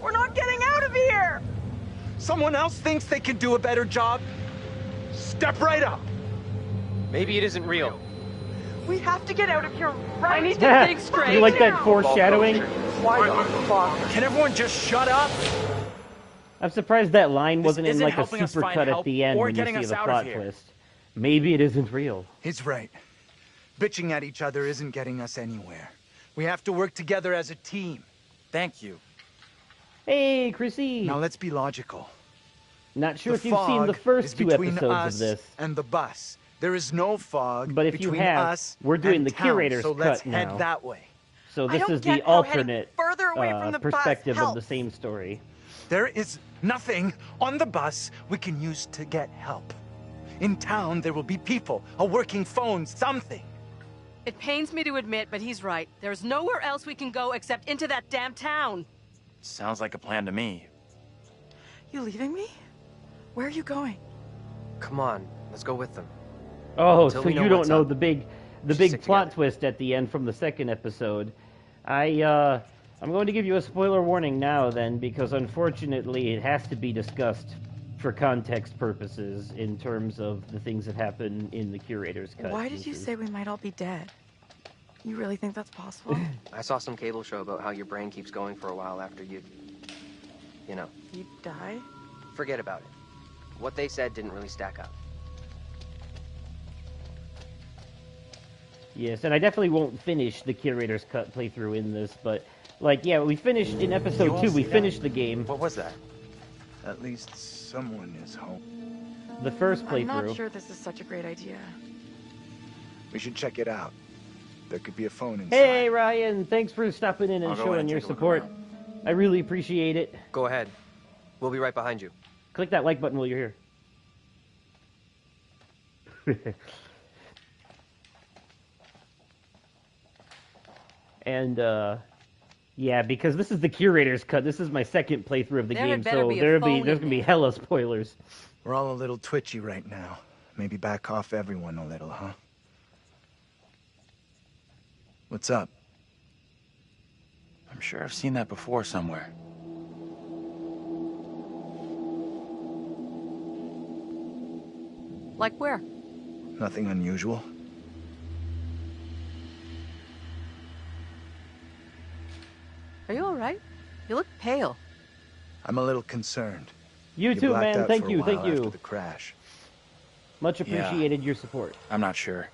We're not getting out of here. Someone else thinks they can do a better job? Step right up. Maybe it isn't real. We have to get out of here right I need now. to think straight. You like that now. foreshadowing? Why the fuck? Can everyone just shut up? I'm surprised that line wasn't in isn't like a helping us super find cut at help the end or when you getting see us the out of plot here. twist. Maybe it isn't real. He's right. Bitching at each other isn't getting us anywhere. We have to work together as a team. Thank you. Hey, Chrissy. Now let's be logical. Not sure The if you've seen the fog first is two between episodes us of this. and the bus. There is no fog But if you between have, us we're doing and the town, curator's so let's cut head now. that way. So I this don't is get the how heading alternate further away from the bus perspective of the helps. same story. There is nothing on the bus we can use to get help. In town, there will be people, a working phone, something. It pains me to admit, but he's right. There's nowhere else we can go except into that damn town. Sounds like a plan to me. You leaving me? Where are you going? Come on, let's go with them. Oh, Until so we know you don't what's know up. the big stick plot twist at the end from the second episode. I'm going to give you a spoiler warning now then, because unfortunately it has to be discussed for context purposes in terms of the things that happen in the curator's cut. Why did you say we might all be dead? You really think that's possible? I saw some cable show about how your brain keeps going for a while after you know. You die? Forget about it. What they said didn't really stack up. Yes, and I definitely won't finish the curator's cut playthrough in this, but like, yeah, we finished in episode 2. We finished the game. What was that? At least someone is home. The first I'm not playthrough. sure this is such a great idea. We should check it out. There could be a phone inside. Hey Ryan, thanks for stopping in and I'll go in showing and your take a look support. around. I really appreciate it. Go ahead. We'll be right behind you. Click that like button while you're here. And yeah, because this is the curator's cut. This is my second playthrough of the There game, better so be a there's phone gonna in be there. hella spoilers. We're all a little twitchy right now. Maybe back off everyone a little, huh? What's up? I'm sure I've seen that before somewhere. Like where? Nothing unusual. Are you all right? You look pale. I'm a little concerned. You too, blacked man. out Thank for a you, while thank after you. the crash. Much Yeah. appreciated your support. I'm not sure.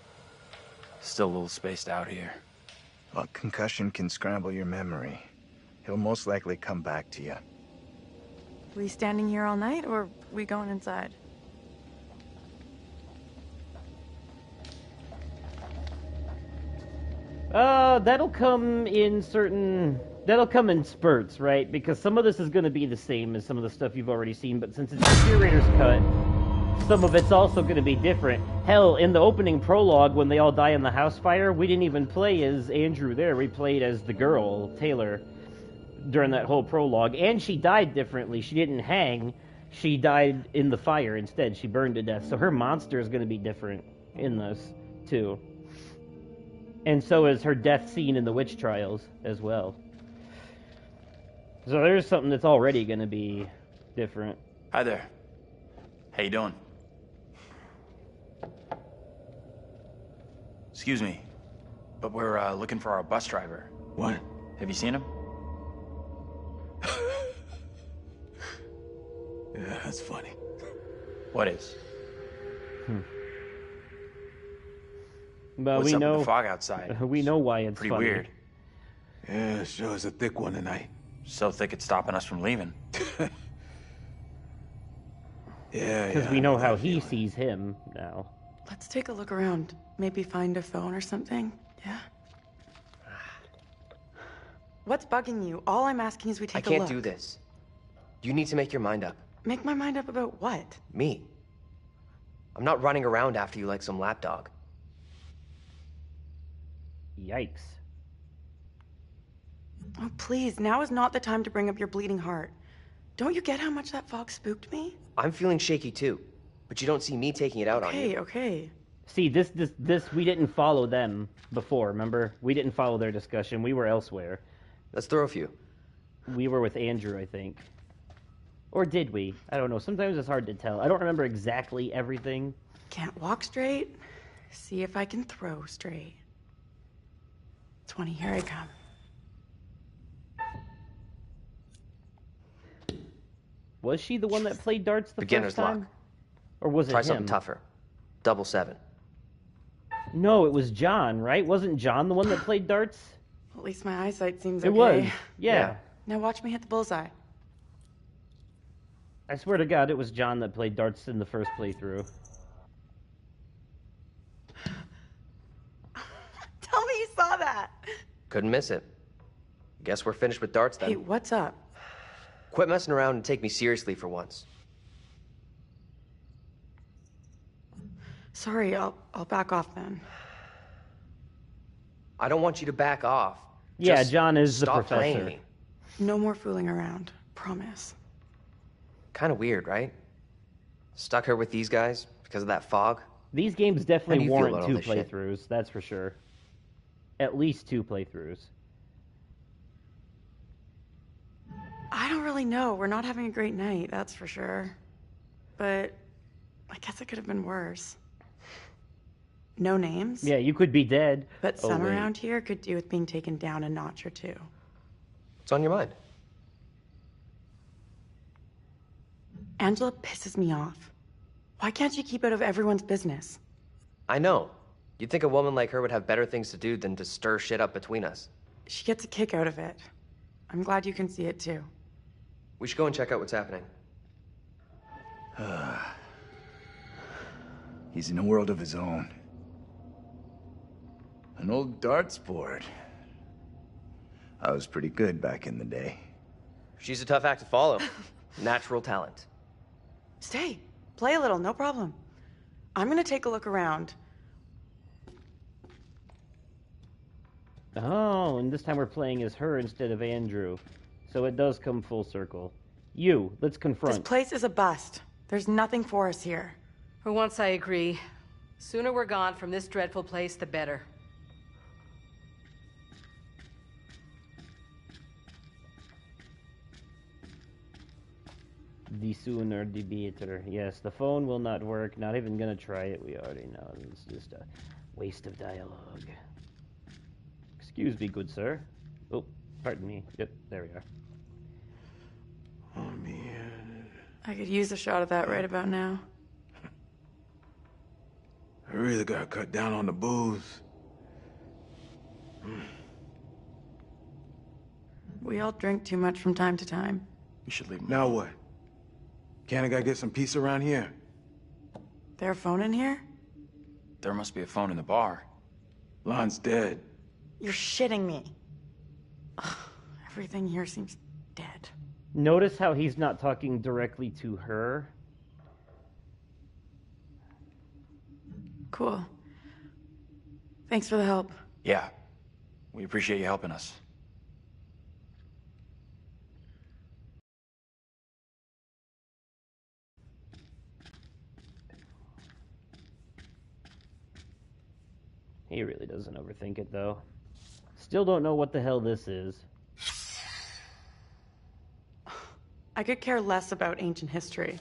Still a little spaced out here. Well, concussion can scramble your memory. He'll most likely come back to you. We standing here all night, or we going inside? That'll come in spurts, right? Because some of this is going to be the same as some of the stuff you've already seen, but since it's the curator's cut, some of it's also going to be different. Hell, in the opening prologue, when they all die in the house fire, we didn't even play as Andrew there. We played as the girl, Taylor, during that whole prologue. And she died differently. She didn't hang. She died in the fire instead. She burned to death. So her monster is going to be different in this, too. And so is her death scene in the witch trials as well. So there's something that's already going to be different. Hi there. How you doing? Excuse me, but we're looking for our bus driver. What? Have you seen him? Yeah, that's funny. What is? But What's we up know with the fog outside? We know why it's pretty funny. weird. Yeah, sure is a thick one tonight. So thick it's stopping us from leaving. Yeah, Because we know how he sees him now. Let's take a look around. Maybe find a phone or something. Yeah? What's bugging you? All I'm asking is we take a look. I can't do this. You need to make your mind up. Make my mind up about what? Me. I'm not running around after you like some lapdog. Yikes. Oh, please. Now is not the time to bring up your bleeding heart. Don't you get how much that fog spooked me? I'm feeling shaky too, but you don't see me taking it out on you. Okay. See, this, we didn't follow them before, remember? We didn't follow their discussion. We were elsewhere. Let's throw a few. We were with Andrew, I think. Or did we? I don't know. Sometimes it's hard to tell. I don't remember exactly everything. Can't walk straight? See if I can throw straight. 20, here I come. Was she the one that played darts the Beginner's first time? luck. Or was it Try him? something tougher. 7. No, it was John, right? Wasn't John the one that played darts? At least my eyesight seems It okay. was. Yeah. Now watch me hit the bullseye. I swear to God, it was John that played darts in the first playthrough. Tell me you saw that. Couldn't miss it. Guess we're finished with darts then. Hey, what's up? Quit messing around and take me seriously for once. Sorry, I'll back off then. I don't want you to back off. Yeah, Just John is the stop playing professor. me. No more fooling around. Promise. Kind of weird, right? Stuck her with these guys because of that fog. These games How do definitely you feel warrant about all 2 this shit? playthroughs, that's for sure. At least 2 playthroughs. I don't really know. We're not having a great night, that's for sure. But I guess it could have been worse. No names. Yeah, you could be dead. But Oh, some wait. around here could do with being taken down a notch or two. What's on your mind? Angela pisses me off. Why can't she keep out of everyone's business? I know. You'd think a woman like her would have better things to do than to stir shit up between us. She gets a kick out of it. I'm glad you can see it too. We should go and check out what's happening. He's in a world of his own. An old darts board. I was pretty good back in the day. She's a tough act to follow. Natural talent. Stay. Play a little, no problem. I'm gonna take a look around. Oh, and this time we're playing as her instead of Andrew. So it does come full circle. Let's confront. This place is a bust. There's nothing for us here. For once, I agree. Sooner we're gone from this dreadful place, the better. The sooner the better. Yes, the phone will not work. Not even gonna try it. We already know. It's just a waste of dialogue. Excuse me, good sir. Oh, pardon me. Yep, there we are. Oh, man. I could use a shot of that right about now. I really gotta cut down on the booze. We all drink too much from time to time. We should leave him. Now what? Can't a guy get some peace around here? There a phone in here? There must be a phone in the bar. Lon's dead. You're shitting me. Ugh, everything here seems dead. Notice how he's not talking directly to her. Cool. Thanks for the help. Yeah. We appreciate you helping us. He really doesn't overthink it, though. Still don't know what the hell this is. I could care less about ancient history.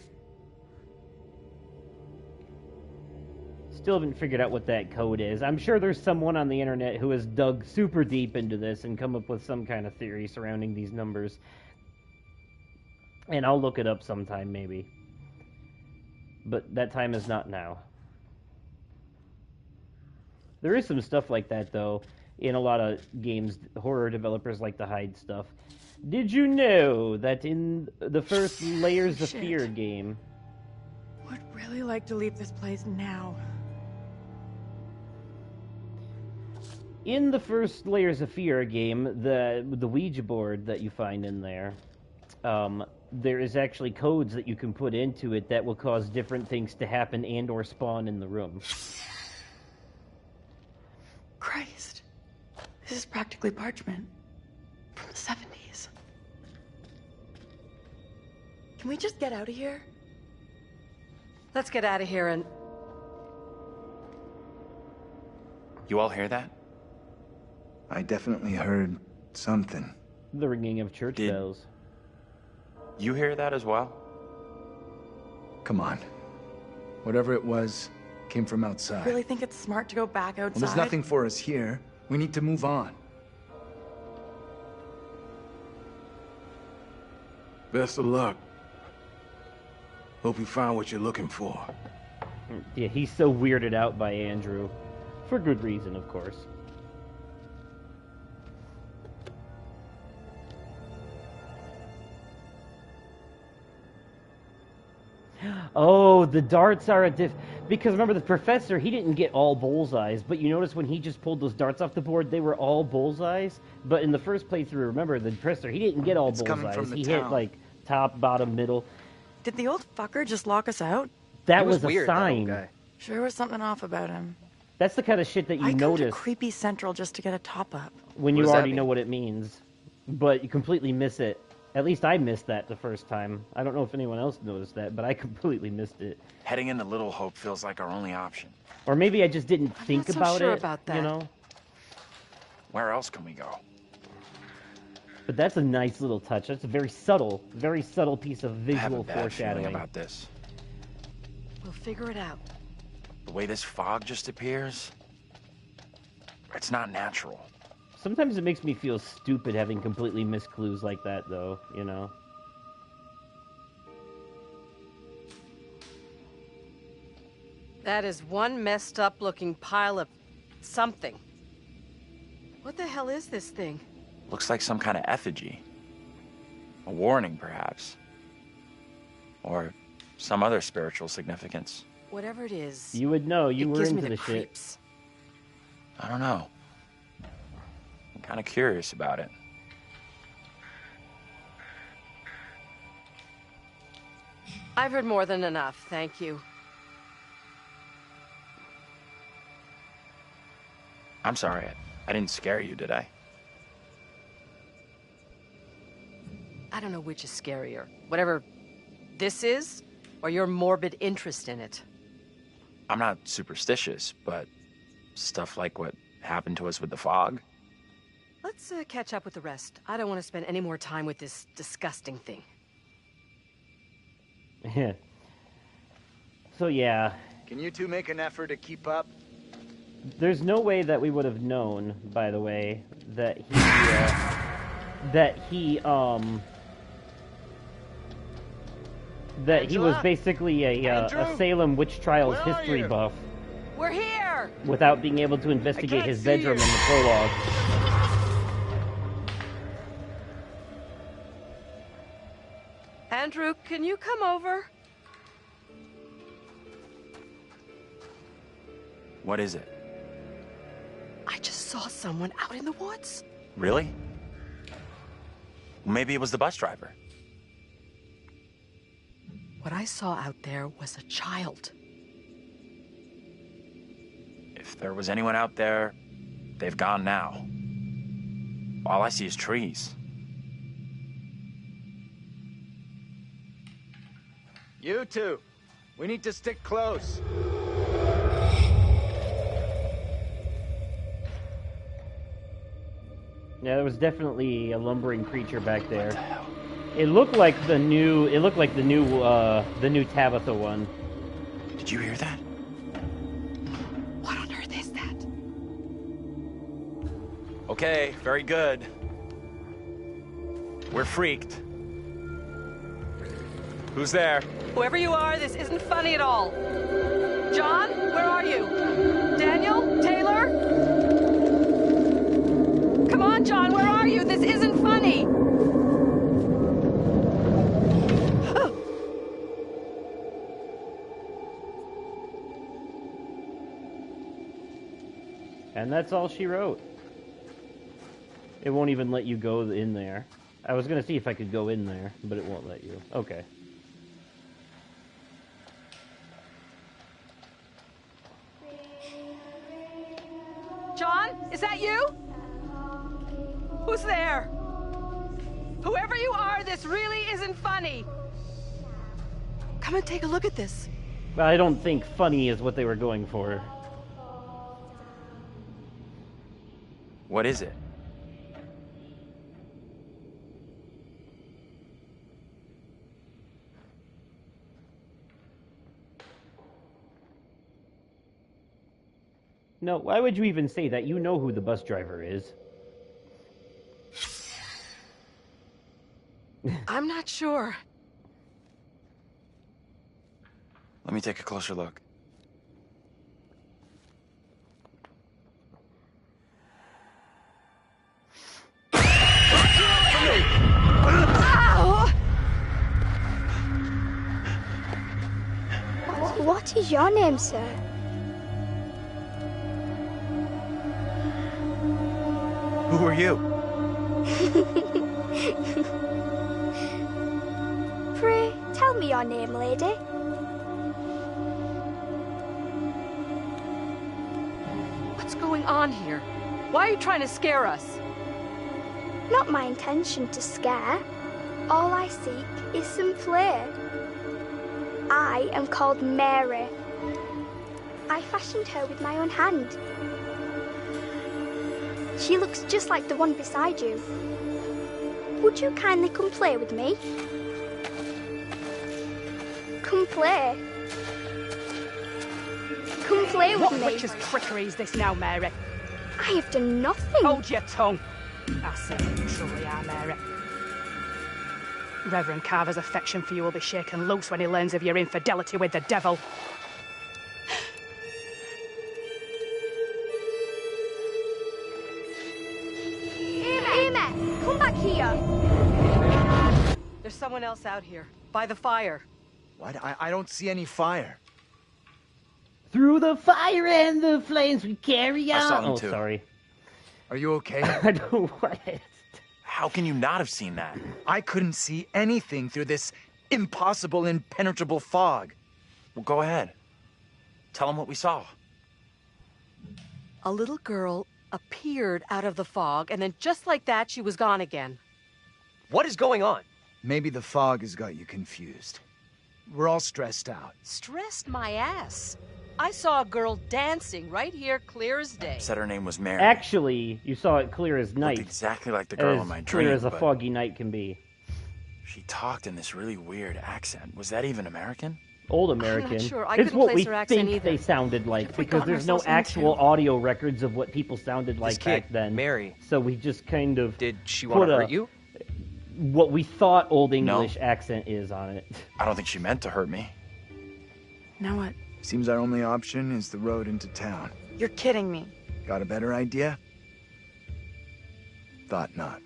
Still haven't figured out what that code is. I'm sure there's someone on the internet who has dug super deep into this and come up with some kind of theory surrounding these numbers. And I'll look it up sometime, maybe. But that time is not now. There is some stuff like that, though, in a lot of games. Horror developers like to hide stuff. Did you know that in the first Layers of Fear game... Would really like to leave this place now. In the first Layers of Fear game, the Ouija board that you find in there, there is actually codes that you can put into it that will cause different things to happen and or spawn in the room. Christ. This is practically parchment. From the 70s. Can we just get out of here? Let's get out of here and... You all hear that? I definitely heard something. The ringing of church bells. You hear that as well? Come on. Whatever it was, came from outside. Really think it's smart to go back outside? Well, there's nothing for us here. We need to move on. Best of luck. Hope you find what you're looking for. Yeah, he's so weirded out by Andrew. For good reason, of course. Oh, the darts are because remember the professor, he didn't get all bullseyes, but you notice when he just pulled those darts off the board, they were all bullseyes. But in the first playthrough, remember, the professor, he didn't get all bullseyes. He hit like top, bottom, middle. Did the old fucker just lock us out? That was a sign. Sure was something off about him. That's the kind of shit that you I come notice to Creepy Central just to get a top up. when you already know what it means, but you completely miss it. At least I missed that the first time. I don't know if anyone else noticed that, but I completely missed it. Heading into Little Hope feels like our only option. Or maybe I just didn't think not so about sure it, about that. you know? Where else can we go? But that's a nice little touch. That's a very subtle piece of I have a visual bad foreshadowing. feeling about this. We'll figure it out. The way this fog just appears, it's not natural. Sometimes it makes me feel stupid having completely missed clues like that, though, you know? That is one messed up looking pile of something. What the hell is this thing? Looks like some kind of effigy. A warning, perhaps. Or some other spiritual significance. Whatever it is. You would know. You it were gives into me the the shit. creeps. I don't know. I'm kind of curious about it. I've heard more than enough, thank you. I'm sorry, I didn't scare you, did I? I don't know which is scarier. Whatever this is, or your morbid interest in it. I'm not superstitious, but stuff like what happened to us with the fog. Let's catch up with the rest. I don't want to spend any more time with this disgusting thing. So yeah. Can you two make an effort to keep up? There's no way that we would have known, by the way, that he was basically a Salem witch trials history buff. We're here! Without being able to investigate his bedroom in the prologue. Andrew, can you come over? What is it? I just saw someone out in the woods. Really? Maybe it was the bus driver. What I saw out there was a child. If there was anyone out there, they've gone now. All I see is trees. You two, we need to stick close. Yeah, there was definitely a lumbering creature back there. It looked like the new Tabitha one. Did you hear that? What on earth is that? Okay, very good. We're freaked. Who's there? Whoever you are, this isn't funny at all. John, where are you? Daniel? Taylor? Come on, John, where are you? This isn't funny. And that's all she wrote. It won't even let you go in there. I was gonna see if I could go in there, but it won't let you. Okay. John, is that you? Who's there? Whoever you are, this really isn't funny. Come and take a look at this. But I don't think funny is what they were going for. What is it? No, why would you even say that? You know who the bus driver is. I'm not sure. Let me take a closer look. What is your name, sir? Who are you? Pray, tell me your name, lady. What's going on here? Why are you trying to scare us? Not my intention to scare. All I seek is some play. I am called Mary. I fashioned her with my own hand. She looks just like the one beside you. Would you kindly come play with me? Come play. Come play with me. What witch's trickery is this now, Mary? I have done nothing. Hold your tongue. I see you truly are, Mary. Reverend Carver's affection for you will be shaken loose when he learns of your infidelity with the devil. Amy, come back here. There's someone else out here, by the fire. What? I don't see any fire. Through the fire and the flames we carry on. I saw them oh, too. Sorry. Are you okay? I don't what? How can you not have seen that? I couldn't see anything through this impossible, impenetrable fog. Well, go ahead. Tell them what we saw. A little girl appeared out of the fog, and then just like that, she was gone again. What is going on? Maybe the fog has got you confused. We're all stressed out. Stressed my ass. I saw a girl dancing right here, clear as day. Said her name was Mary. Actually, you saw it clear as night. Looked exactly like the girl in my dream. Clear as a but foggy night can be. She talked in this really weird accent. Was that even American? Old American. I'm not sure. I It's couldn't what place we her accent think either. they sounded like have we because gotten there's no ourselves actual into? audio records of what people sounded like This kid, back then. Mary. So we just kind of Did she want to put hurt you? what we thought Old English accent is on it. I don't think she meant to hurt me. Now what? Seems our only option is the road into town. You're kidding me. Got a better idea? Thought not.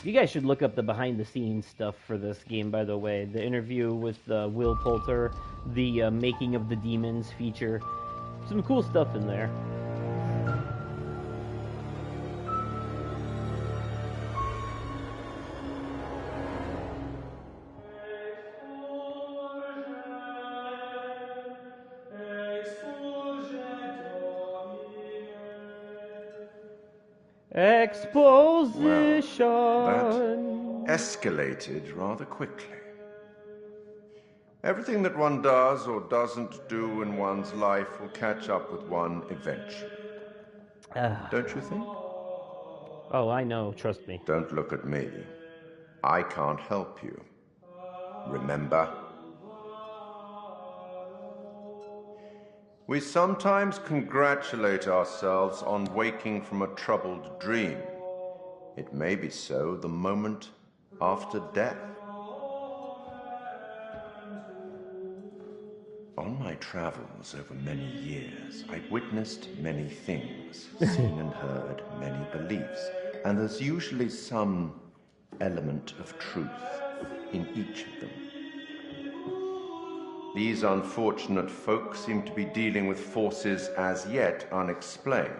You guys should look up the behind-the-scenes stuff for this game, by the way. The interview with Will Poulter, the Making of the Demons feature. Some cool stuff in there. Exposition. That escalated rather quickly. Everything that one does or doesn't do in one's life will catch up with one eventually. Don't you think? Oh, I know. Trust me. Don't look at me. I can't help you. Remember? We sometimes congratulate ourselves on waking from a troubled dream. It may be so the moment after death. On my travels over many years, I've witnessed many things, seen and heard many beliefs, and there's usually some element of truth in each of them. These unfortunate folk seem to be dealing with forces as yet unexplained.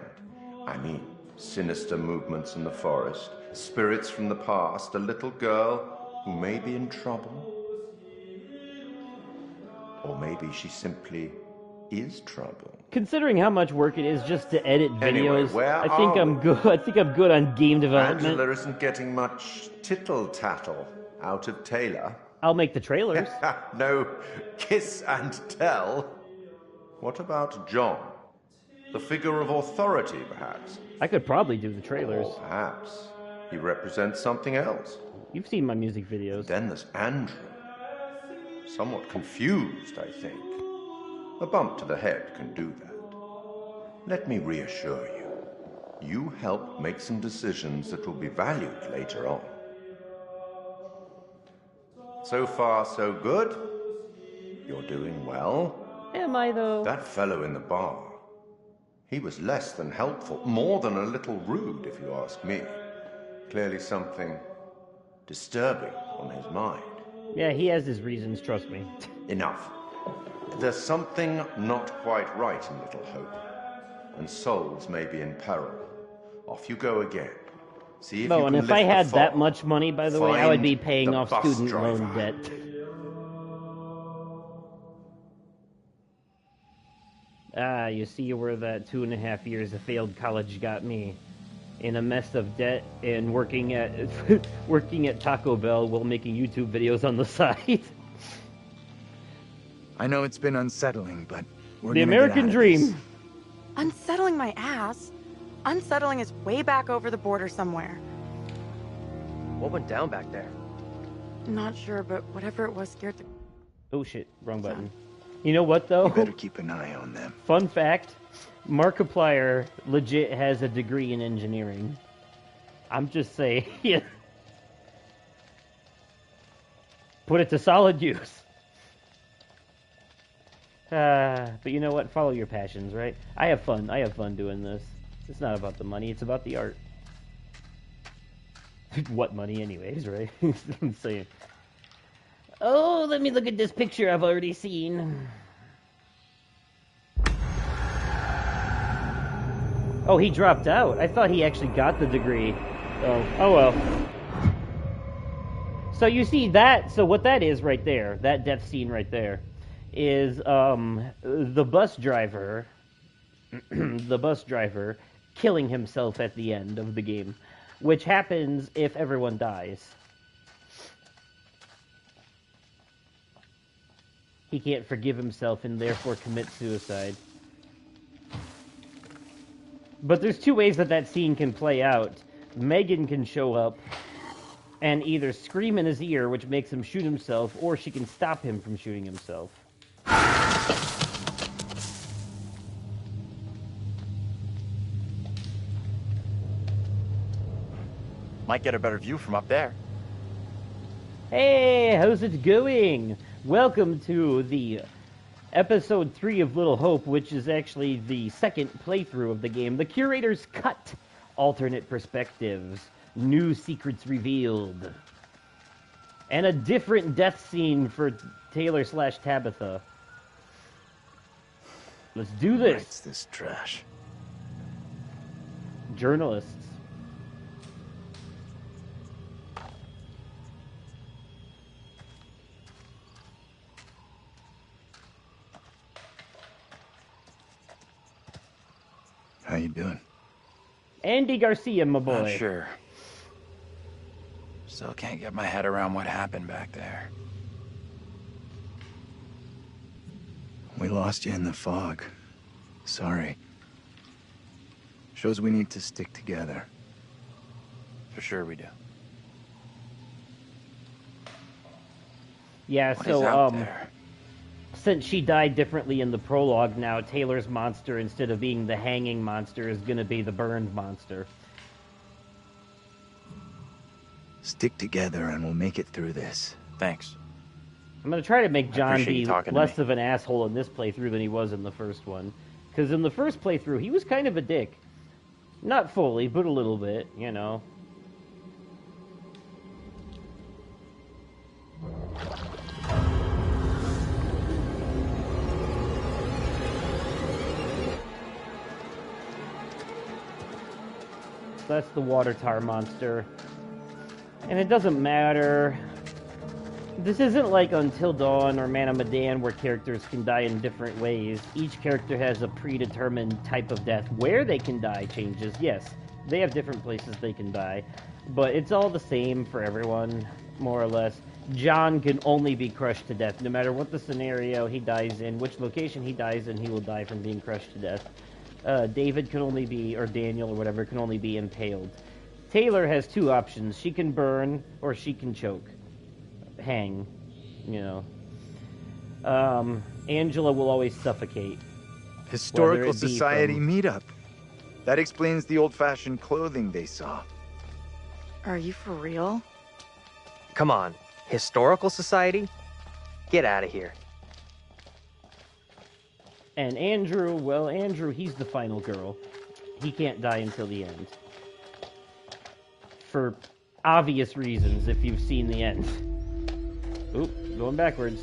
I mean, sinister movements in the forest, spirits from the past, a little girl who may be in trouble. Or maybe she simply is trouble. Considering how much work it is just to edit Anyway, videos, where I think are I'm we? good. I think I'm good on game development. Angela isn't getting much tittle-tattle out of Taylor. I'll make the trailers. No kiss and tell. What about John? The figure of authority, perhaps? I could probably do the trailers. Or perhaps he represents something else. You've seen my music videos. Then there's Andrew. Somewhat confused, I think. A bump to the head can do that. Let me reassure you. You help make some decisions that will be valued later on. So far, so good. You're doing well. Am I, though? That fellow in the bar. He was less than helpful, more than a little rude, if you ask me. Clearly something disturbing on his mind. Yeah, he has his reasons, trust me. Enough. There's something not quite right in Little Hope, and souls may be in peril. Off you go again. See if you and can if I lift the had that fog. much money, by the way, I would be Find paying the off bus student driver. loan debt. You see where that 2.5 years of failed college got me. In a mess of debt and working at working at Taco Bell while making YouTube videos on the side. I know it's been unsettling, but we're the gonna American get out of this. dream. Unsettling my ass? Unsettling is way back over the border somewhere. What went down back there? Not sure, but whatever it was scared the... Oh shit, wrong button. You know what though? You better keep an eye on them. Fun fact, Markiplier legit has a degree in engineering. I'm just saying. Put it to solid use. But you know what? Follow your passions, right? I have fun. I have fun doing this. It's not about the money. It's about the art. What money anyways, right? I'm saying. Oh, let me look at this picture I've already seen. Oh, he dropped out. I thought he actually got the degree. Oh well. So you see that, so what that is right there, that death scene right there, is the bus driver, killing himself at the end of the game, which happens if everyone dies. He can't forgive himself and therefore commit suicide. But there's two ways that scene can play out. Megan can show up and either scream in his ear, which makes him shoot himself, or she can stop him from shooting himself. Might get a better view from up there. Hey, how's it going? Welcome to the episode 3 of Little Hope, which is actually the second playthrough of the game. The Curator's Cut. Alternate perspectives. New secrets revealed. And a different death scene for Taylor/Tabitha. Let's do this. What's this trash? Journalists. How you doing? Andy Garcia, my boy. Not sure. Still can't get my head around what happened back there. We lost you in the fog. Sorry. Shows we need to stick together. For sure we do. Yeah, What is out there? Since she died differently in the prologue now, Taylor's monster, instead of being the hanging monster, is gonna be the burned monster. Stick together and we'll make it through this. Thanks. I'm gonna try to make John appreciate be you talking to less me. of an asshole in this playthrough than he was in the first one. Because in the first playthrough, he was kind of a dick. Not fully, but a little bit, you know. That's the water tower monster. And it doesn't matter. This isn't like Until Dawn or Man of Medan where characters can die in different ways. Each character has a predetermined type of death. Where they can die changes, yes. They have different places they can die. But it's all the same for everyone, more or less. John can only be crushed to death. No matter what the scenario he dies in, which location he dies in, he will die from being crushed to death. David can only be, or Daniel or whatever, can only be impaled. Taylor has two options. She can burn, or she can choke. Hang, you know. Angela will always suffocate. Historical Society meetup. That explains the old-fashioned clothing they saw. Are you for real? Come on, Historical Society? Get out of here. And Andrew, well, Andrew, he's the final girl. He can't die until the end. For obvious reasons, if you've seen the end. Oop, going backwards.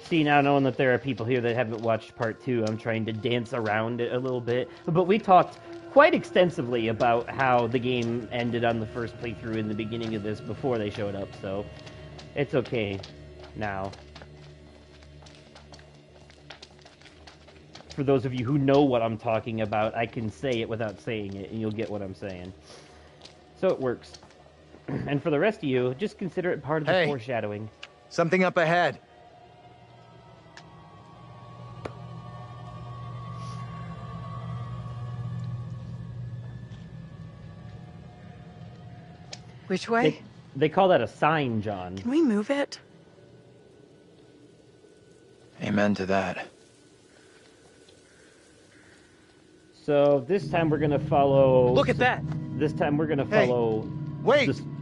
See, now knowing that there are people here that haven't watched part 2, I'm trying to dance around it a little bit. But we talked quite extensively about how the game ended on the first playthrough in the beginning of this before they showed up, so it's okay now. For those of you who know what I'm talking about, I can say it without saying it, and you'll get what I'm saying. So it works. And for the rest of you, just consider it part of the foreshadowing. Something up ahead. Which way? They call that a sign, John. Can we move it? Amen to that. So this time we're gonna follow... Look at that! This time we're gonna follow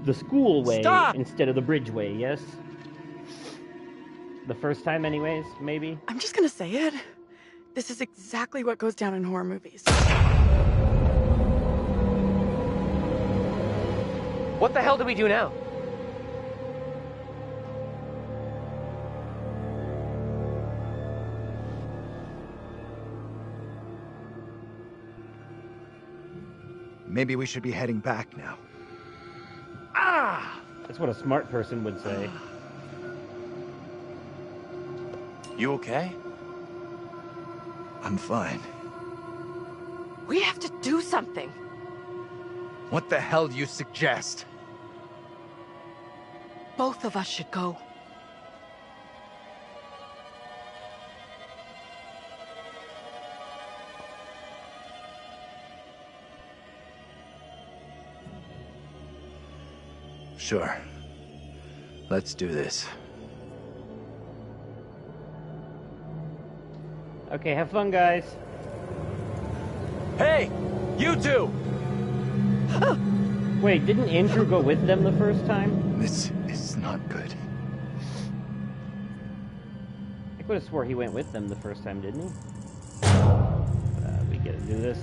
the school way instead of the bridge way, yes? The first time anyways, maybe? I'm just gonna say it. This is exactly what goes down in horror movies. What the hell do we do now? Maybe we should be heading back now. That's what a smart person would say. You okay? I'm fine. We have to do something. What the hell do you suggest? Both of us should go. Sure. Let's do this. Okay, have fun, guys. Hey! You two! Wait, didn't Andrew go with them the first time? This is not good. I could have swore he went with them the first time, didn't he? We gotta do this.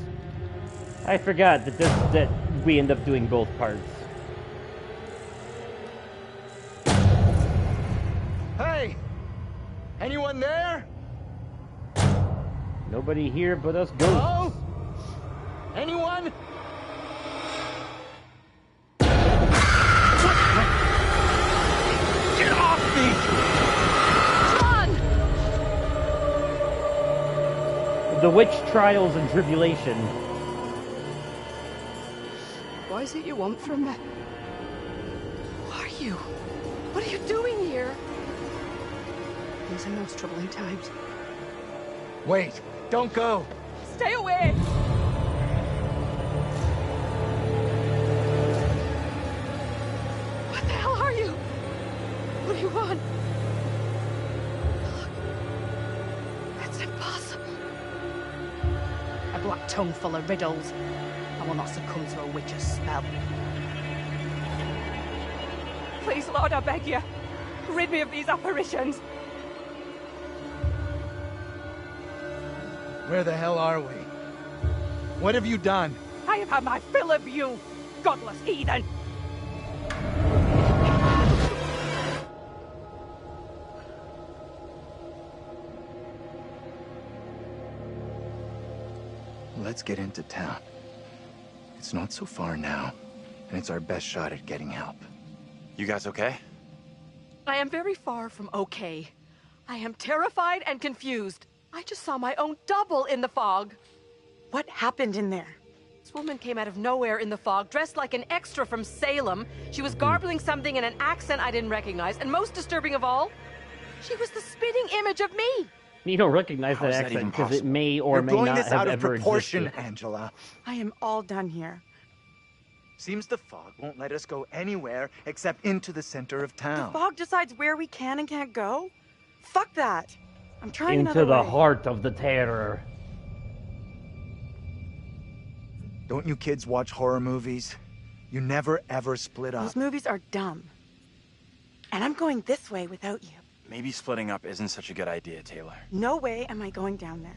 I forgot that we end up doing both parts. Hey! Anyone there? Nobody here but us ghosts. Hello? Anyone? Get off me! John! The witch trials and tribulation. What is it you want from me? Who are you? What are you doing here? These are most troubling times. Wait, don't go. Stay away! What the hell are you? What do you want? Look. That's impossible. A black tongue full of riddles. I will not succumb to a witch's spell. Please, Lord, I beg you. Rid me of these apparitions. Where the hell are we? What have you done? I have had my fill of you, godless heathen. Let's get into town. It's not so far now, and it's our best shot at getting help. You guys okay? I am very far from okay. I am terrified and confused. I just saw my own double in the fog. What happened in there? This woman came out of nowhere in the fog, dressed like an extra from Salem. She was garbling something in an accent I didn't recognize, and most disturbing of all, she was the spitting image of me. You don't recognize that is that accent even because it possible? may or You're may blowing not this have out of ever proportion, existed. Angela. I am all done here. Seems the fog won't let us go anywhere except into the center of The town. fog decides where we can and can't go? Fuck that. I'm trying Into another the way. heart of the terror. Don't you kids watch horror movies? You never ever split up. Those movies are dumb. And I'm going this way without you. Maybe splitting up isn't such a good idea, Taylor. No way am I going down there.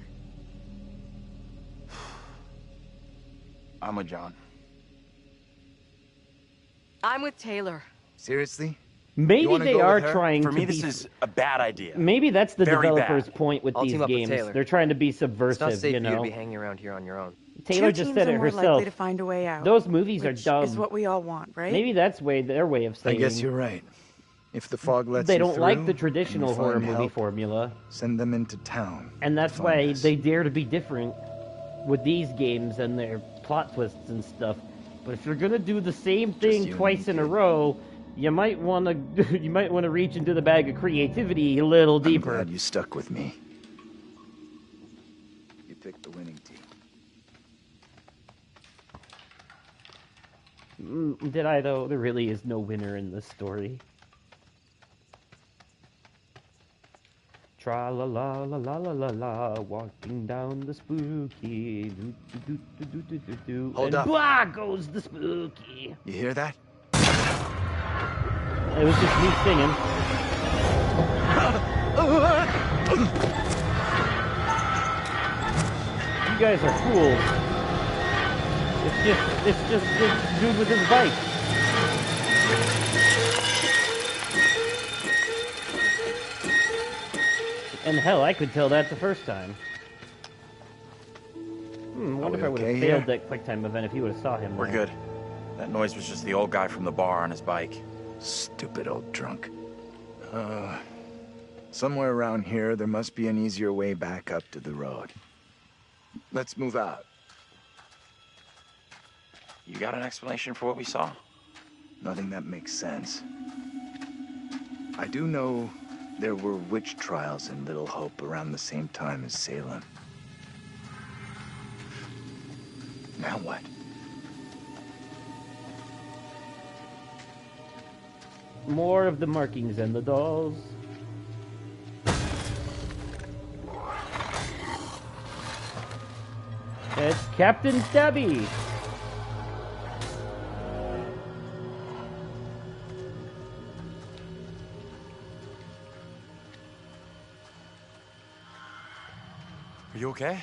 I'm with John. I'm with Taylor. Seriously? Maybe wanna they go are with her? trying For to me, be... this is a bad idea. Maybe that's the Very developer's bad. point with I'll these team up with games. Taylor. They're trying to be It's not subversive, safe you for you to know? be hanging around here on your own. Taylor Two just teams said are it more herself. likely to find a way out. Those movies are which dumb. is what we all want, right? Maybe that's their way of I saying... guess you're right. If the fog lets They you don't through, like the and traditional you horror find movie help, formula. send them into town. And that's to why find us. they dare to be different with these games and their plot twists and stuff. But if you're gonna do the same thing you twice and in me, a kid. row, you might wanna reach into the bag of creativity a little I'm deeper. glad you stuck with me. You picked the winning team. Did I though? There really is no winner in this story. Tra la la la la la la la, walking down the spooky. Do, do, do, do, do, do, do, Hold and up. blah goes the spooky. You hear that? It was just me singing. You guys are fools. It's just this dude with his bike. And hell, I could tell that the first time. Wonder if we I would have okay failed here? that quick time event if he would have saw him. We're there. good. That noise was just the old guy from the bar on his bike. Stupid old drunk. Somewhere around here, there must be an easier way back up to the road. Let's move out. You got an explanation for what we saw? Nothing that makes sense. I do know there were witch trials in Little Hope around the same time as Salem. Now what? More of the markings and the dolls. It's Captain Stabby. Are you okay?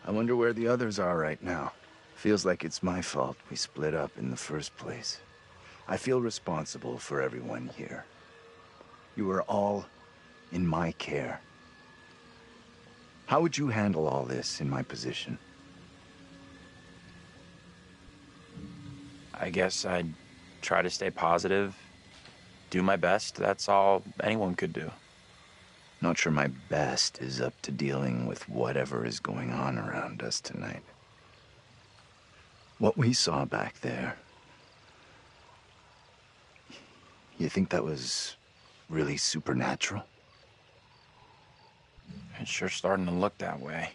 I wonder where the others are right now. Feels like it's my fault we split up in the first place. I feel responsible for everyone here. You are all in my care. How would you handle all this in my position? I guess I'd try to stay positive, do my best. That's all anyone could do. Not sure my best is up to dealing with whatever is going on around us tonight. What we saw back there, you think that was really supernatural? It's sure starting to look that way.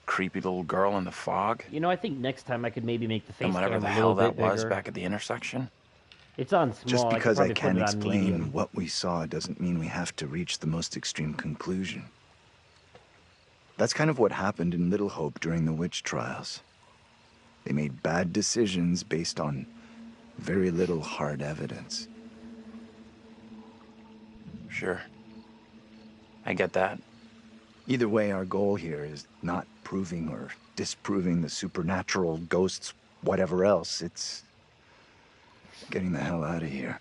Creepy little girl in the fog. You know, I think next time I could maybe make the face And whatever cam the a hell little that bit was bigger. back at the intersection. It's on small. Just because I could can't probably put it on explain medium. what we saw doesn't mean we have to reach the most extreme conclusion. That's kind of what happened in Little Hope during the witch trials. They made bad decisions based on very little hard evidence. Sure. I get that. Either way, our goal here is not proving or disproving the supernatural, ghosts, whatever else. It's getting the hell out of here.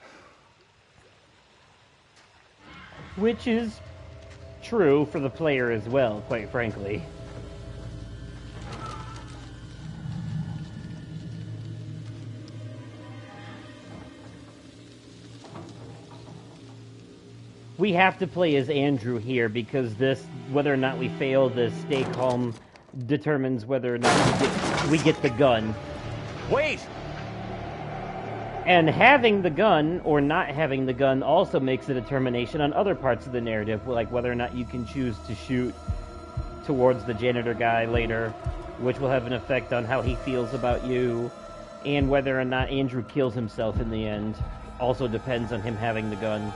Which is true for the player as well, quite frankly. We have to play as Andrew here because this, whether or not we fail, the stay calm determines whether or not we get the gun. Wait! And having the gun or not having the gun also makes a determination on other parts of the narrative, like whether or not you can choose to shoot towards the janitor guy later, which will have an effect on how he feels about you, and whether or not Andrew kills himself in the end also depends on him having the gun.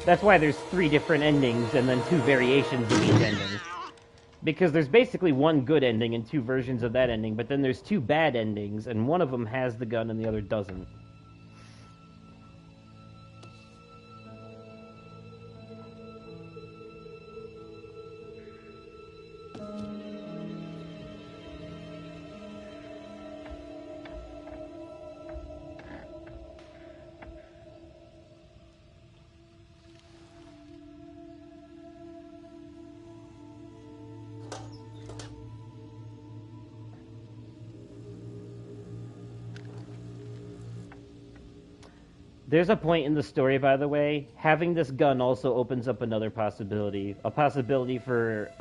That's why there's 3 different endings and then 2 variations of each ending. Because there's basically one good ending and 2 versions of that ending, but then there's 2 bad endings, and one of them has the gun and the other doesn't. There's a point in the story, by the way, having this gun also opens up another possibility. A possibility for,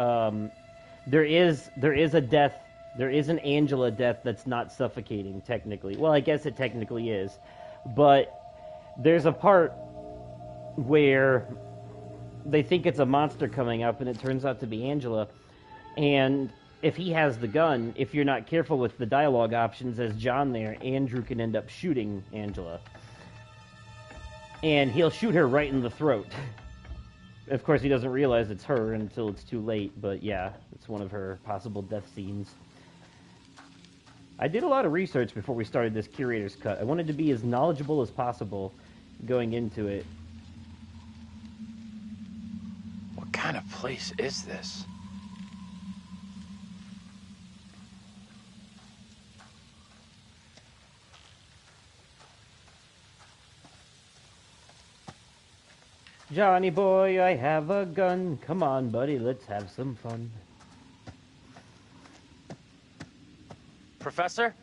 there is a death, there is an Angela death that's not suffocating, technically. Well, I guess it technically is. But there's a part where they think it's a monster coming up, and it turns out to be Angela. And if he has the gun, if you're not careful with the dialogue options as John there, Andrew can end up shooting Angela. And he'll shoot her right in the throat. Of course, he doesn't realize it's her until it's too late, but yeah, it's one of her possible death scenes. I did a lot of research before we started this Curator's Cut. I wanted to be as knowledgeable as possible going into it. What kind of place is this? Johnny boy, I have a gun. Come on, buddy, let's have some fun. Professor?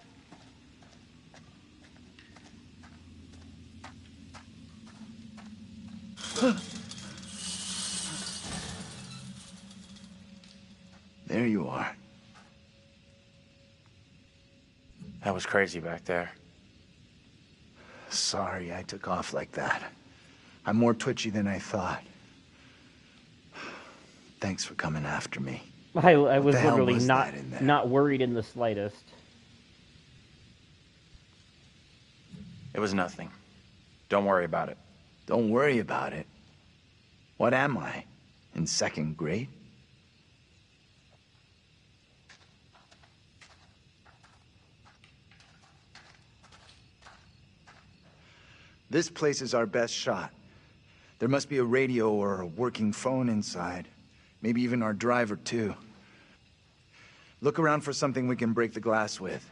There you are. That was crazy back there. Sorry I took off like that. I'm more twitchy than I thought. Thanks for coming after me. I was the hell literally was not that in there? not worried in the slightest. It was nothing. Don't worry about it. Don't worry about it. What am I? In 2nd grade? This place is our best shot. There must be a radio or a working phone inside. Maybe even our driver, too. Look around for something we can break the glass with.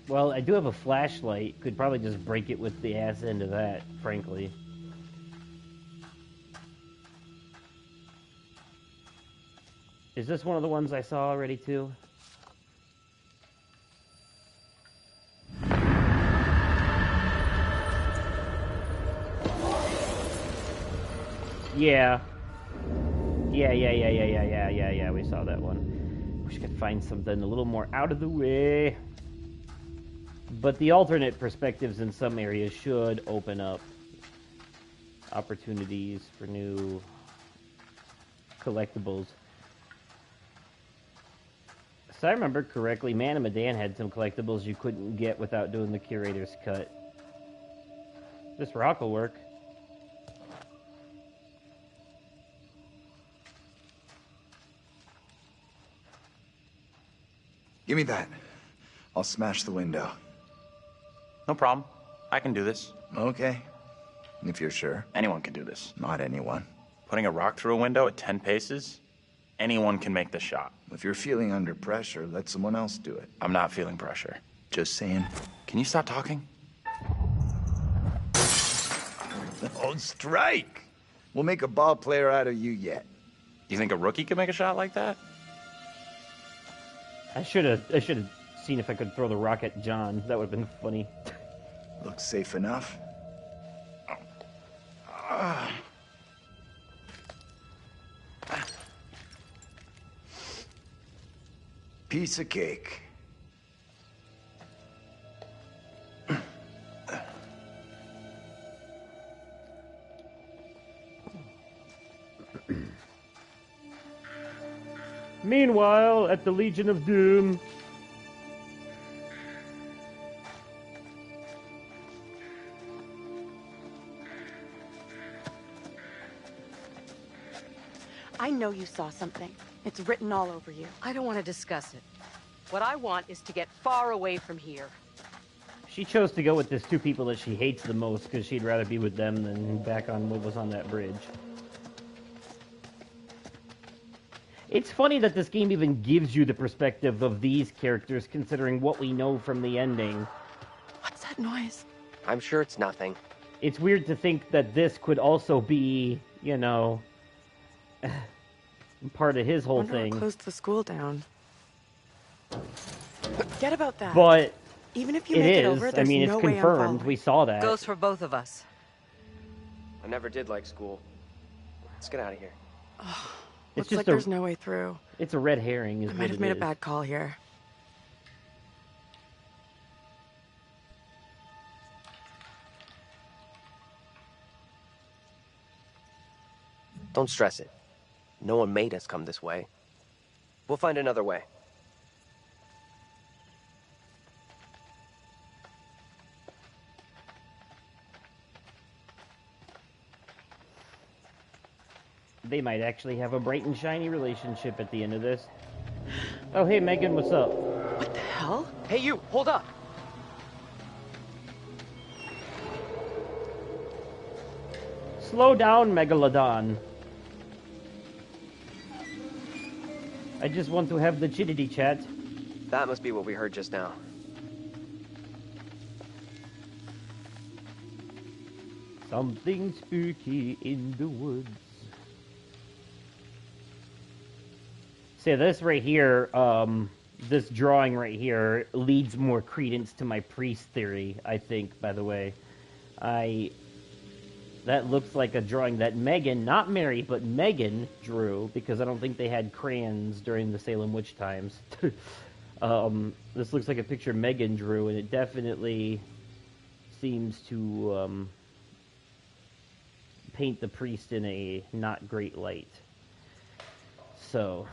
Well, I do have a flashlight. Could probably just break it with the ass end of that, frankly. Is this one of the ones I saw already, too? Yeah. Yeah, we saw that one. Wish I could find something a little more out of the way. But the alternate perspectives in some areas should open up opportunities for new collectibles. If I remember correctly, Man of Medan had some collectibles you couldn't get without doing the Curator's cut. This rock will work. Give me that. I'll smash the window. No problem. I can do this. Okay. If you're sure. Anyone can do this. Not anyone. Putting a rock through a window at 10 paces? Anyone can make the shot. If you're feeling under pressure, let someone else do it. I'm not feeling pressure. Just saying. Can you stop talking? Oh, strike! We'll make a ball player out of you yet. You think a rookie could make a shot like that? I should have seen if I could throw the rock at John. That would have been funny. Looks safe enough. Piece of cake. Meanwhile, at the Legion of Doom. I know you saw something. It's written all over you. I don't want to discuss it. What I want is to get far away from here. She chose to go with these two people that she hates the most because she'd rather be with them than back on what was on that bridge. It's funny that this game even gives you the perspective of these characters, considering what we know from the ending. What's that noise? I'm sure it's nothing. It's weird to think that this could also be, you know, part of his whole thing. Closed the school down. Forget about that. But even if you make it over, there's it's no way I'm confirmed. following. We saw that. Goes for both of us. I never did like school. Let's get out of here. It's Looks just like there's no way through. It's a red herring. I might have made a bad call here. Don't stress it. No one made us come this way. We'll find another way. They might actually have a bright and shiny relationship at the end of this. Oh, hey, Megan, what's up? What the hell? Hey, you! Hold up! Slow down, Megalodon. I just want to have the chitty chat. That must be what we heard just now. Something spooky in the woods. See, this right here, this drawing right here leads more credence to my priest theory, I think, by the way. That looks like a drawing that Megan, not Mary, but Megan drew, because I don't think they had crayons during the Salem witch times. This looks like a picture Megan drew, and it definitely seems to paint the priest in a not great light. So...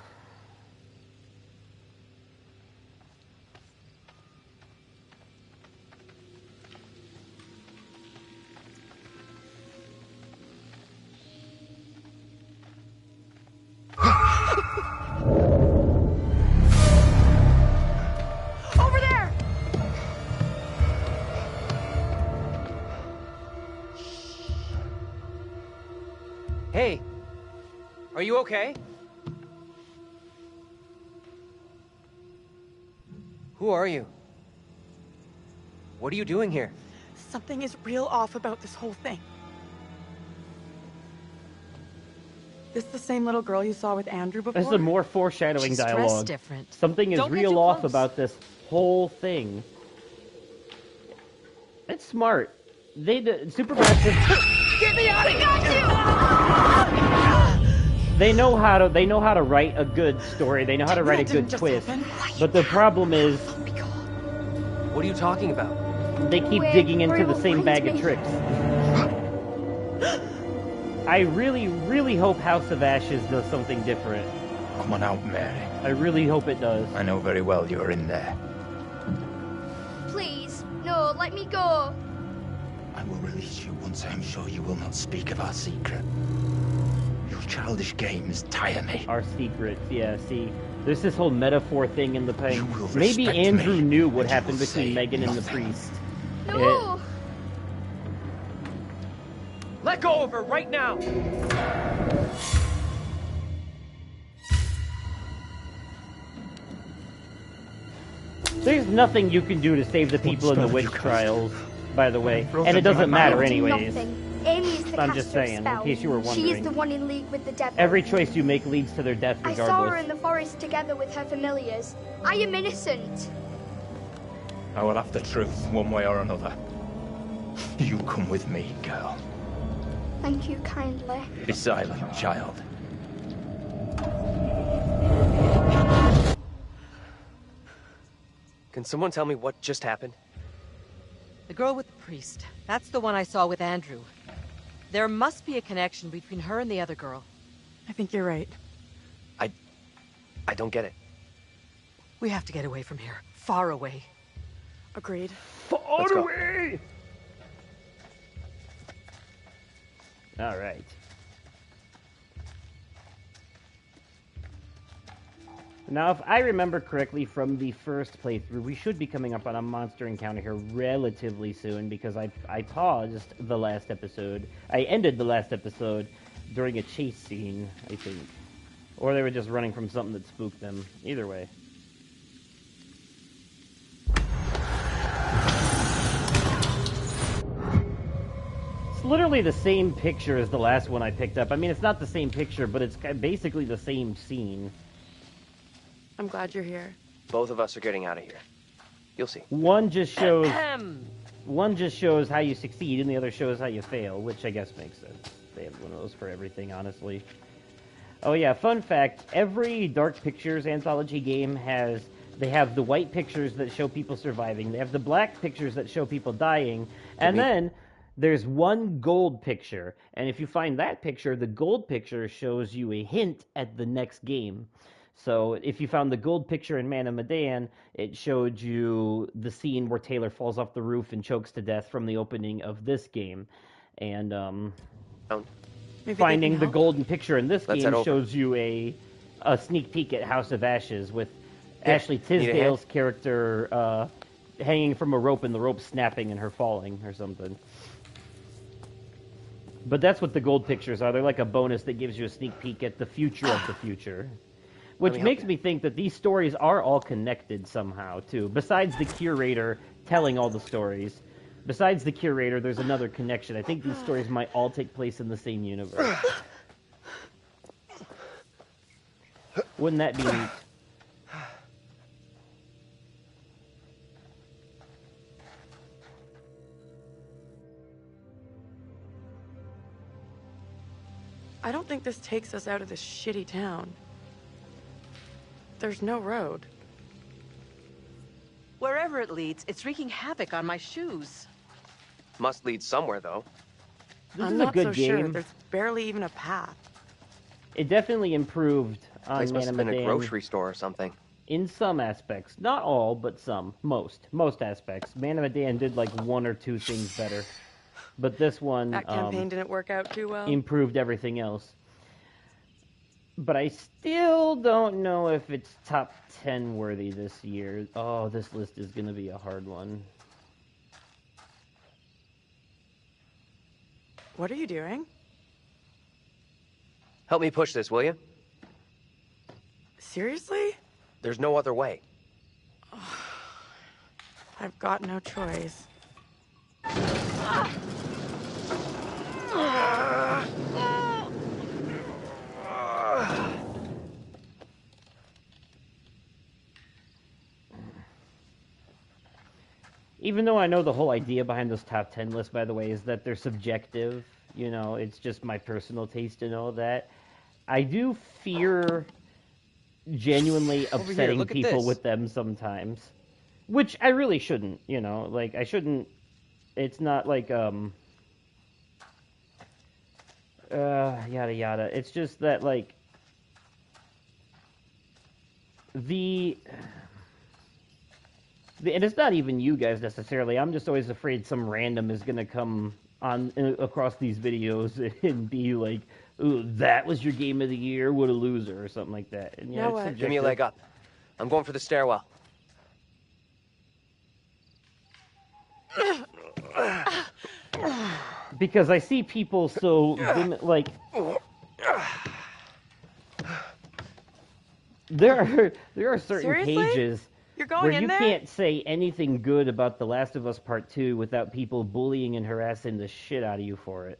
Over there! Hey! Are you okay? Who are you? What are you doing here? Something is real off about this whole thing. This the same little girl you saw with Andrew before? This is more foreshadowing She's dressed dialogue. different. Something is Don't get real too off close. about this whole thing. It's smart. Supermassive. Get me out of here! they know how to write a good story. They know how to write a good twist. But the problem is, What are you talking about? they keep digging into the same bag of tricks. I really, really hope House of Ashes does something different. Come on out, Mary. I really hope it does. I know very well you're in there. Please, no, let me go. I will release you once I am sure you will not speak of our secret. Your childish games tire me. Our secrets, yeah, see. There's this whole metaphor thing in the thing. Maybe respect Andrew me, knew what but you happened will between say Megan and the nothing. priest. No. Let go of her right now! There's nothing you can do to save the people in the witch trials, by the way. And it doesn't matter anyways. Amy is the I'm just caster of saying, in spells. case you were She is wondering. the one in league with the devil. Every choice you make leads to their death I saw her regardless. in the forest together with her familiars. I am innocent. I will have the truth, one way or another. You come with me, girl. Thank you kindly. Be silent, child. Can someone tell me what just happened? The girl with the priest. That's the one I saw with Andrew. There must be a connection between her and the other girl. I think you're right. I don't get it. We have to get away from here. Far away. Agreed. Far away! Alright. Now, if I remember correctly from the first playthrough, we should be coming up on a monster encounter here relatively soon, because I paused the last episode. I ended the last episode during a chase scene, I think. Or they were just running from something that spooked them. Either way. It's literally the same picture as the last one I picked up. I mean, it's not the same picture, but it's basically the same scene. I'm glad you're here. Both of us are getting out of here. You'll see. One just shows how you succeed, and the other shows how you fail, which I guess makes sense. They have one of those for everything, honestly. Oh yeah, fun fact, every Dark Pictures anthology game they have the white pictures that show people surviving, they have the black pictures that show people dying, and then there's one gold picture, and if you find that picture, the gold picture shows you a hint at the next game. So if you found the gold picture in Man of Medan, it showed you the scene where Taylor falls off the roof and chokes to death from the opening of this game. And finding the golden picture in this game shows you a sneak peek at House of Ashes with Ashley Tisdale's character hanging from a rope and the rope snapping and her falling or something. But that's what the gold pictures are. They're like a bonus that gives you a sneak peek at the future of the future. Which makes me think that these stories are all connected somehow, too. Besides the Curator telling all the stories, besides the Curator, there's another connection. I think these stories might all take place in the same universe. Wouldn't that be neat? I don't think this takes us out of this shitty town. There's no road. Wherever it leads, it's wreaking havoc on my shoes. Must lead somewhere, though. I'm not so sure. There's barely even a path. It definitely improved on Place must have been a Medan grocery store or something. in some aspects. Not all, but some. Most aspects. Man of Medan did like one or two things better. But this one That campaign didn't work out too well. improved everything else. But I still don't know if it's top 10 worthy this year. Oh, this list is going to be a hard one. What are you doing? Help me push this, will you? Seriously? There's no other way. I've got no choice. Even though I know the whole idea behind those top 10 lists, by the way, is that they're subjective. You know, it's just my personal taste and all that. I do fear genuinely upsetting people with them sometimes. Which I really shouldn't, you know, like, I shouldn't, it's not like, yada yada. It's just that, like, and it's not even you guys necessarily, I'm just always afraid some random is gonna come on across these videos and be like, ooh, that was your game of the year, what a loser, or something like that. And yeah, it's Give me a leg up. I'm going for the stairwell. Because I see people so, like, there are certain Seriously? pages You're going where in you there? can't say anything good about The Last of Us Part 2 without people bullying and harassing the shit out of you for it.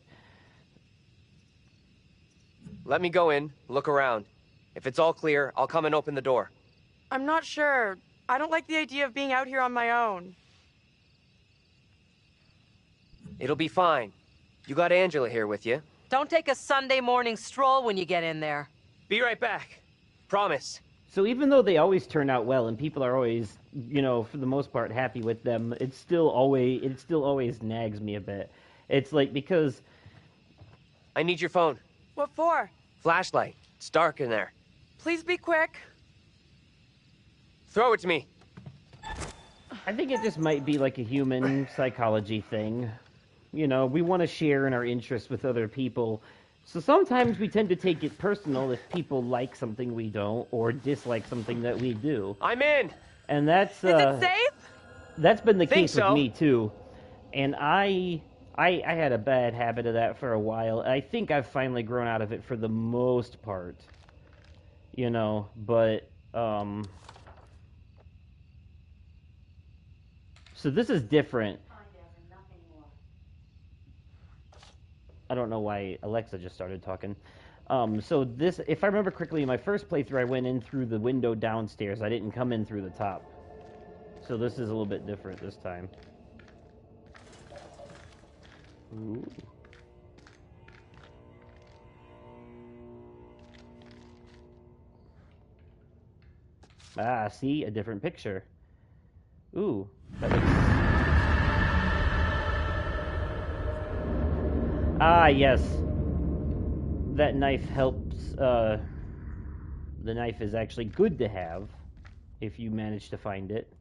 Let me go in, look around. If it's all clear, I'll come and open the door. I'm not sure. I don't like the idea of being out here on my own. It'll be fine. You got Angela here with you. Don't take a Sunday morning stroll when you get in there. Be right back. Promise. So even though they always turn out well and people are always, you know, for the most part happy with them, it still always nags me a bit. It's like, because I need your phone. What for? Flashlight. It's dark in there. Please be quick. Throw it to me. I think it just might be like a human psychology thing. You know, we want to share in our interests with other people. So sometimes we tend to take it personal if people like something we don't or dislike something that we do. I'm in. And that's Is it safe? That's been the case so. with me too. And I had a bad habit of that for a while. I think I've finally grown out of it for the most part. You know, but so this is different. I don't know why Alexa just started talking. So this, if I remember correctly, in my first playthrough, I went in through the window downstairs. I didn't come in through the top. So this is a little bit different this time. Ooh. Ah, see? A different picture. Ooh. That looks... Ah, yes. That knife helps, the knife is actually good to have if you manage to find it.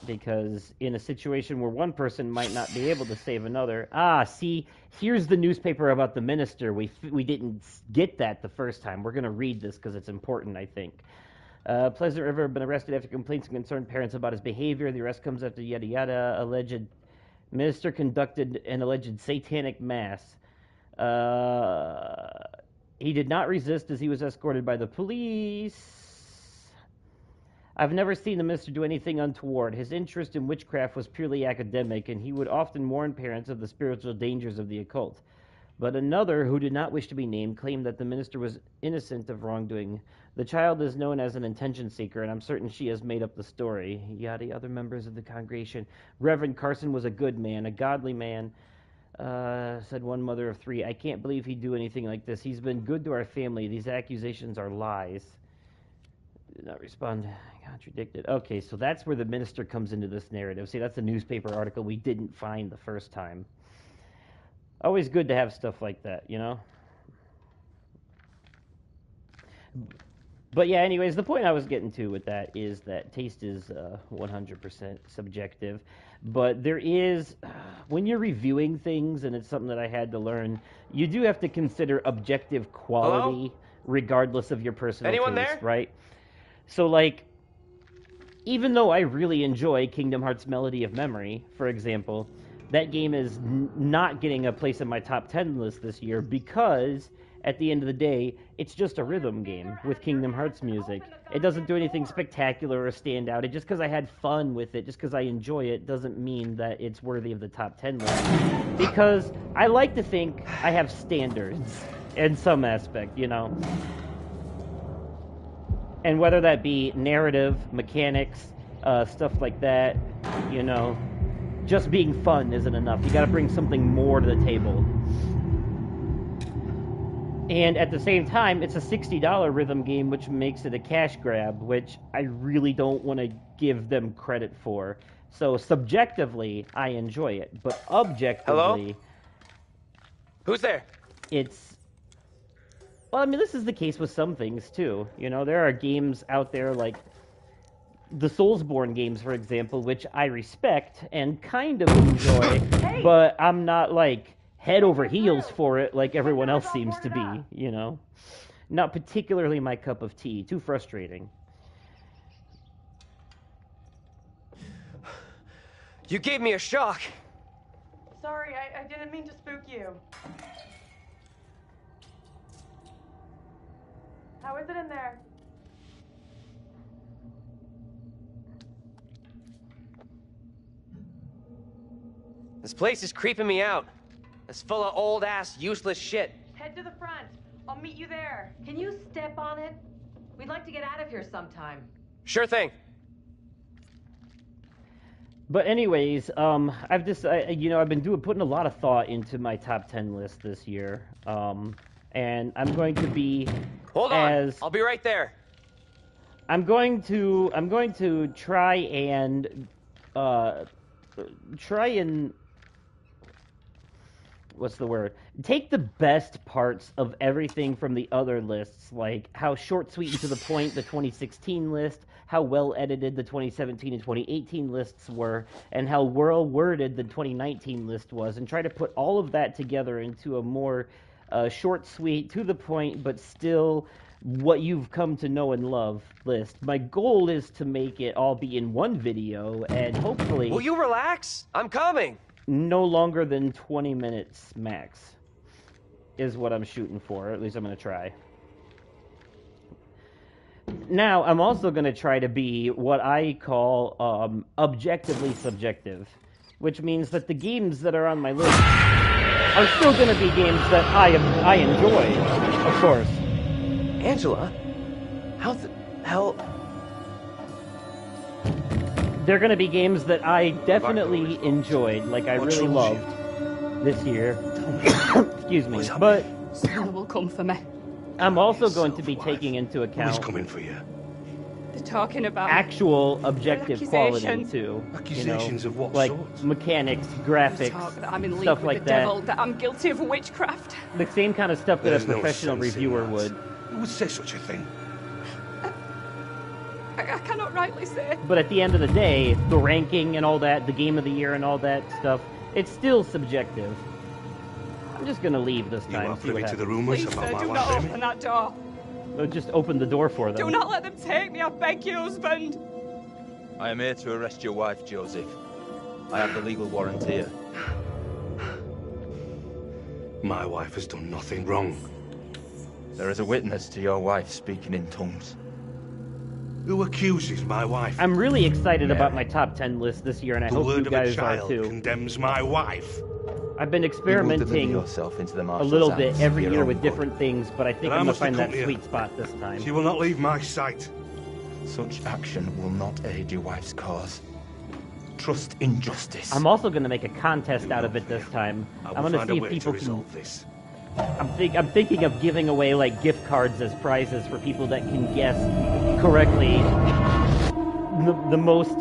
Because in a situation where one person might not be able to save another... Ah, see, here's the newspaper about the minister. We didn't get that the first time. We're going to read this because it's important, I think. Pleasant River had been arrested after complaints from concerned parents about his behavior. The arrest comes after yada yada. Alleged minister conducted an alleged satanic mass. He did not resist as he was escorted by the police. I've never seen the minister do anything untoward. His interest in witchcraft was purely academic, and he would often warn parents of the spiritual dangers of the occult. But another, who did not wish to be named, claimed that the minister was innocent of wrongdoing. The child is known as an attention seeker, and I'm certain she has made up the story. Yada, other members of the congregation. Reverend Carson was a good man, a godly man, said one mother of three. I can't believe he'd do anything like this. He's been good to our family. These accusations are lies. Did not respond. Contradicted. Okay, so that's where the minister comes into this narrative. See, that's a newspaper article we didn't find the first time. Always good to have stuff like that, you know? But yeah, anyways, the point I was getting to with that is that taste is 100% subjective. But there is, when you're reviewing things, and it's something that I had to learn, you do have to consider objective quality regardless of your personal Anyone taste, there? right? So, like, even though I really enjoy Kingdom Hearts Melody of Memory, for example, that game is not getting a place in my top 10 list this year because, at the end of the day, it's just a rhythm game with Kingdom Hearts music. It doesn't do anything spectacular or stand out. Just because I had fun with it, just because I enjoy it, doesn't mean that it's worthy of the top 10 list. Because I like to think I have standards in some aspect, you know? And whether that be narrative, mechanics, stuff like that, you know, just being fun isn't enough. You gotta bring something more to the table. And at the same time, it's a $60 rhythm game, which makes it a cash grab, which I really don't want to give them credit for. So subjectively, I enjoy it, but objectively... Hello? Who's there? It's... Well, I mean, this is the case with some things, too. You know, there are games out there like the Soulsborne games, for example, which I respect and kind of enjoy, but I'm not, like, head over heels for it like everyone else seems to be, you know? Not particularly my cup of tea. Too frustrating. You gave me a shock. Sorry, I didn't mean to spook you. How is it in there? This place is creeping me out. It's full of old-ass, useless shit. Head to the front. I'll meet you there. Can you step on it? We'd like to get out of here sometime. Sure thing. But anyways, I've just, you know, I've been putting a lot of thought into my top 10 list this year, and I'm going to be Hold on, I'll be right there. I'm going to try and what's the word? Take the best parts of everything from the other lists, like how short, sweet, and to the point the 2016 list, how well edited the 2017 and 2018 lists were, and how well worded the 2019 list was, and try to put all of that together into a more short, sweet, to the point, but still what you've come to know and love list. My goal is to make it all be in one video, and hopefully... Will you relax? I'm coming! No longer than 20 minutes max is what I'm shooting for. At least I'm going to try. Now, I'm also going to try to be what I call objectively subjective, which means that the games that are on my list are still going to be games that I enjoy, of course. Angela? How the hell... They're going to be games that I definitely enjoyed, like I really loved this year. Excuse me. But Someone will come for me. I'm also going to be taking into account... Who's coming for you? They're talking about actual objective quality, too. Accusations of what like sort? Mechanics, graphics, talk that I'm in league stuff with like the that. devil, that I'm guilty of witchcraft. The same kind of stuff that There's a no professional sense in reviewer that. would. Who would say such a thing? I cannot rightly say. But at the end of the day, the ranking and all that, the game of the year and all that stuff, it's still subjective. I'm just gonna leave this time. You are see what privy to the happens. rumours Please, about sir, my do wife, not Amy? open that door. Just open the door for them. Do not let them take me, I beg you, husband. I am here to arrest your wife, Joseph. I have the legal warrant here. My wife has done nothing wrong. There is a witness to your wife speaking in tongues. Who accuses my wife? I'm really excited about my top 10 list this year, and I The hope word you of a guys are child too. condemns my wife. I've been You will experimenting deliver yourself into the a marshal's little bit hands every for your year own with good. different things, but I think Then I I'm gonna must find that accompany her. sweet spot this time. She will not leave my sight. Such action will not aid your wife's cause. Trust in justice. I'm also gonna make a contest out of it this time. I I'm will gonna find see a if way to people can. resolve this. I'm thinking of giving away like gift cards as prizes for people that can guess correctly the most,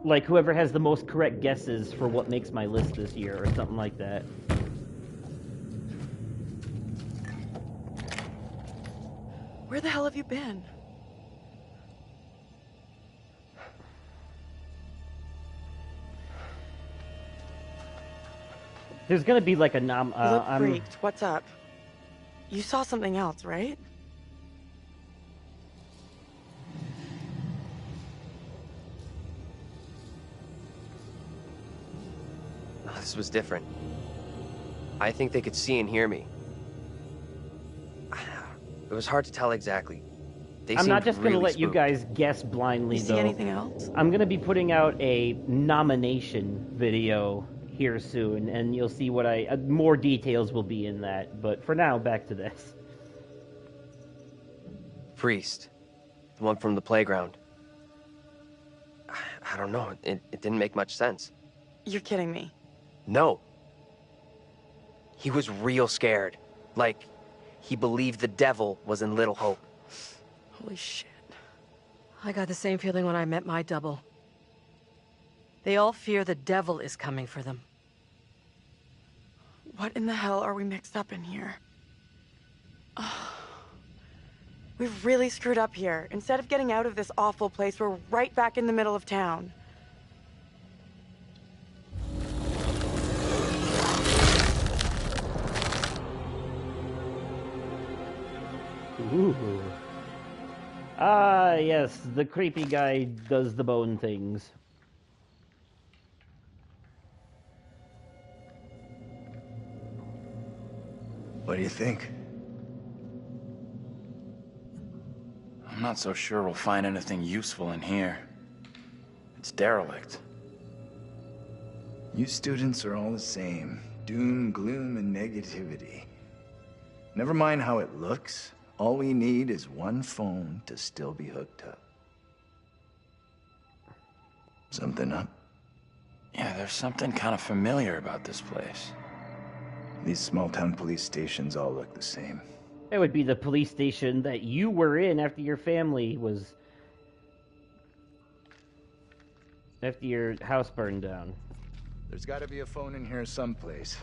like whoever has the most correct guesses for what makes my list this year or something like that. Where the hell have you been? There's gonna be like a You look I'm freaked. What's up? You saw something else, right? This was different. I think they could see and hear me. It was hard to tell exactly. They I'm not seemed just gonna really let you spooked. guys guess blindly You see though. anything else? I'm gonna be putting out a nomination video here soon, and you'll see what more details will be in that. But for now, back to this. Priest. The one from the playground. I don't know. It didn't make much sense. You're kidding me. No. He was real scared. Like, he believed the devil was in Little Hope. Holy shit. I got the same feeling when I met my double. They all fear the devil is coming for them. What in the hell are we mixed up in here? We've really screwed up here. Instead of getting out of this awful place, we're right back in the middle of town. Ooh. Ah, yes, the creepy guy does the bone things. What do you think? I'm not so sure we'll find anything useful in here. It's derelict. You students are all the same. Doom, gloom, and negativity. Never mind how it looks. All we need is one phone to still be hooked up. Something up? Yeah, there's something kind of familiar about this place. These small-town police stations all look the same. It would be the police station that you were in after your family was... after your house burned down. There's got to be a phone in here someplace.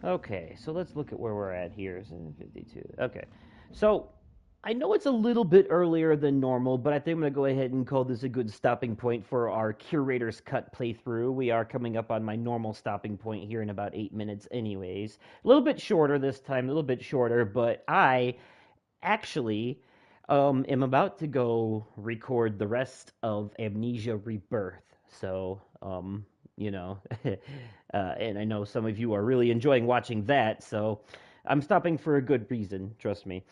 Okay, so let's look at where we're at here. 7:52. Okay, so I know it's a little bit earlier than normal, but I think I'm going to go ahead and call this a good stopping point for our Curator's Cut playthrough. We are coming up on my normal stopping point here in about 8 minutes anyways. A little bit shorter this time, a little bit shorter, but I actually am about to go record the rest of Amnesia Rebirth. So, you know, and I know some of you are really enjoying watching that, so I'm stopping for a good reason, trust me.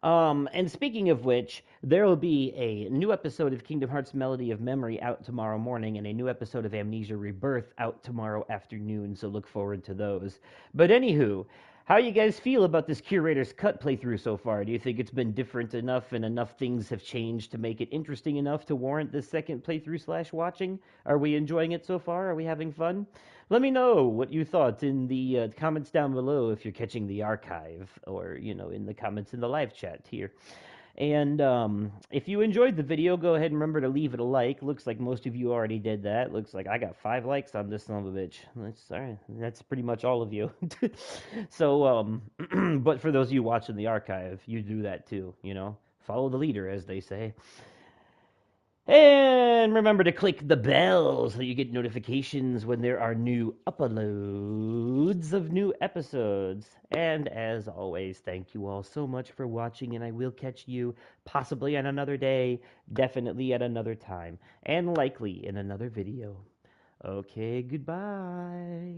And speaking of which, there will be a new episode of Kingdom Hearts Melody of Memory out tomorrow morning, and a new episode of Amnesia Rebirth out tomorrow afternoon, so look forward to those. But anywho, how you guys feel about this Curator's Cut playthrough so far? Do you think it's been different enough and enough things have changed to make it interesting enough to warrant this second playthrough / watching? Are we enjoying it so far? Are we having fun? Let me know what you thought in the comments down below if you're catching the archive, or, you know, in the comments in the live chat here. And if you enjoyed the video, go ahead and remember to leave it a like. Looks like most of you already did that. Looks like I got 5 likes on this son of a bitch. That's all right. That's pretty much all of you. So, but for those of you watching the archive, you do that too, you know. Follow the leader, as they say. And remember to click the bell so you get notifications when there are new uploads of new episodes. And as always, thank you all so much for watching, and I will catch you possibly on another day, definitely at another time, and likely in another video. Okay, goodbye.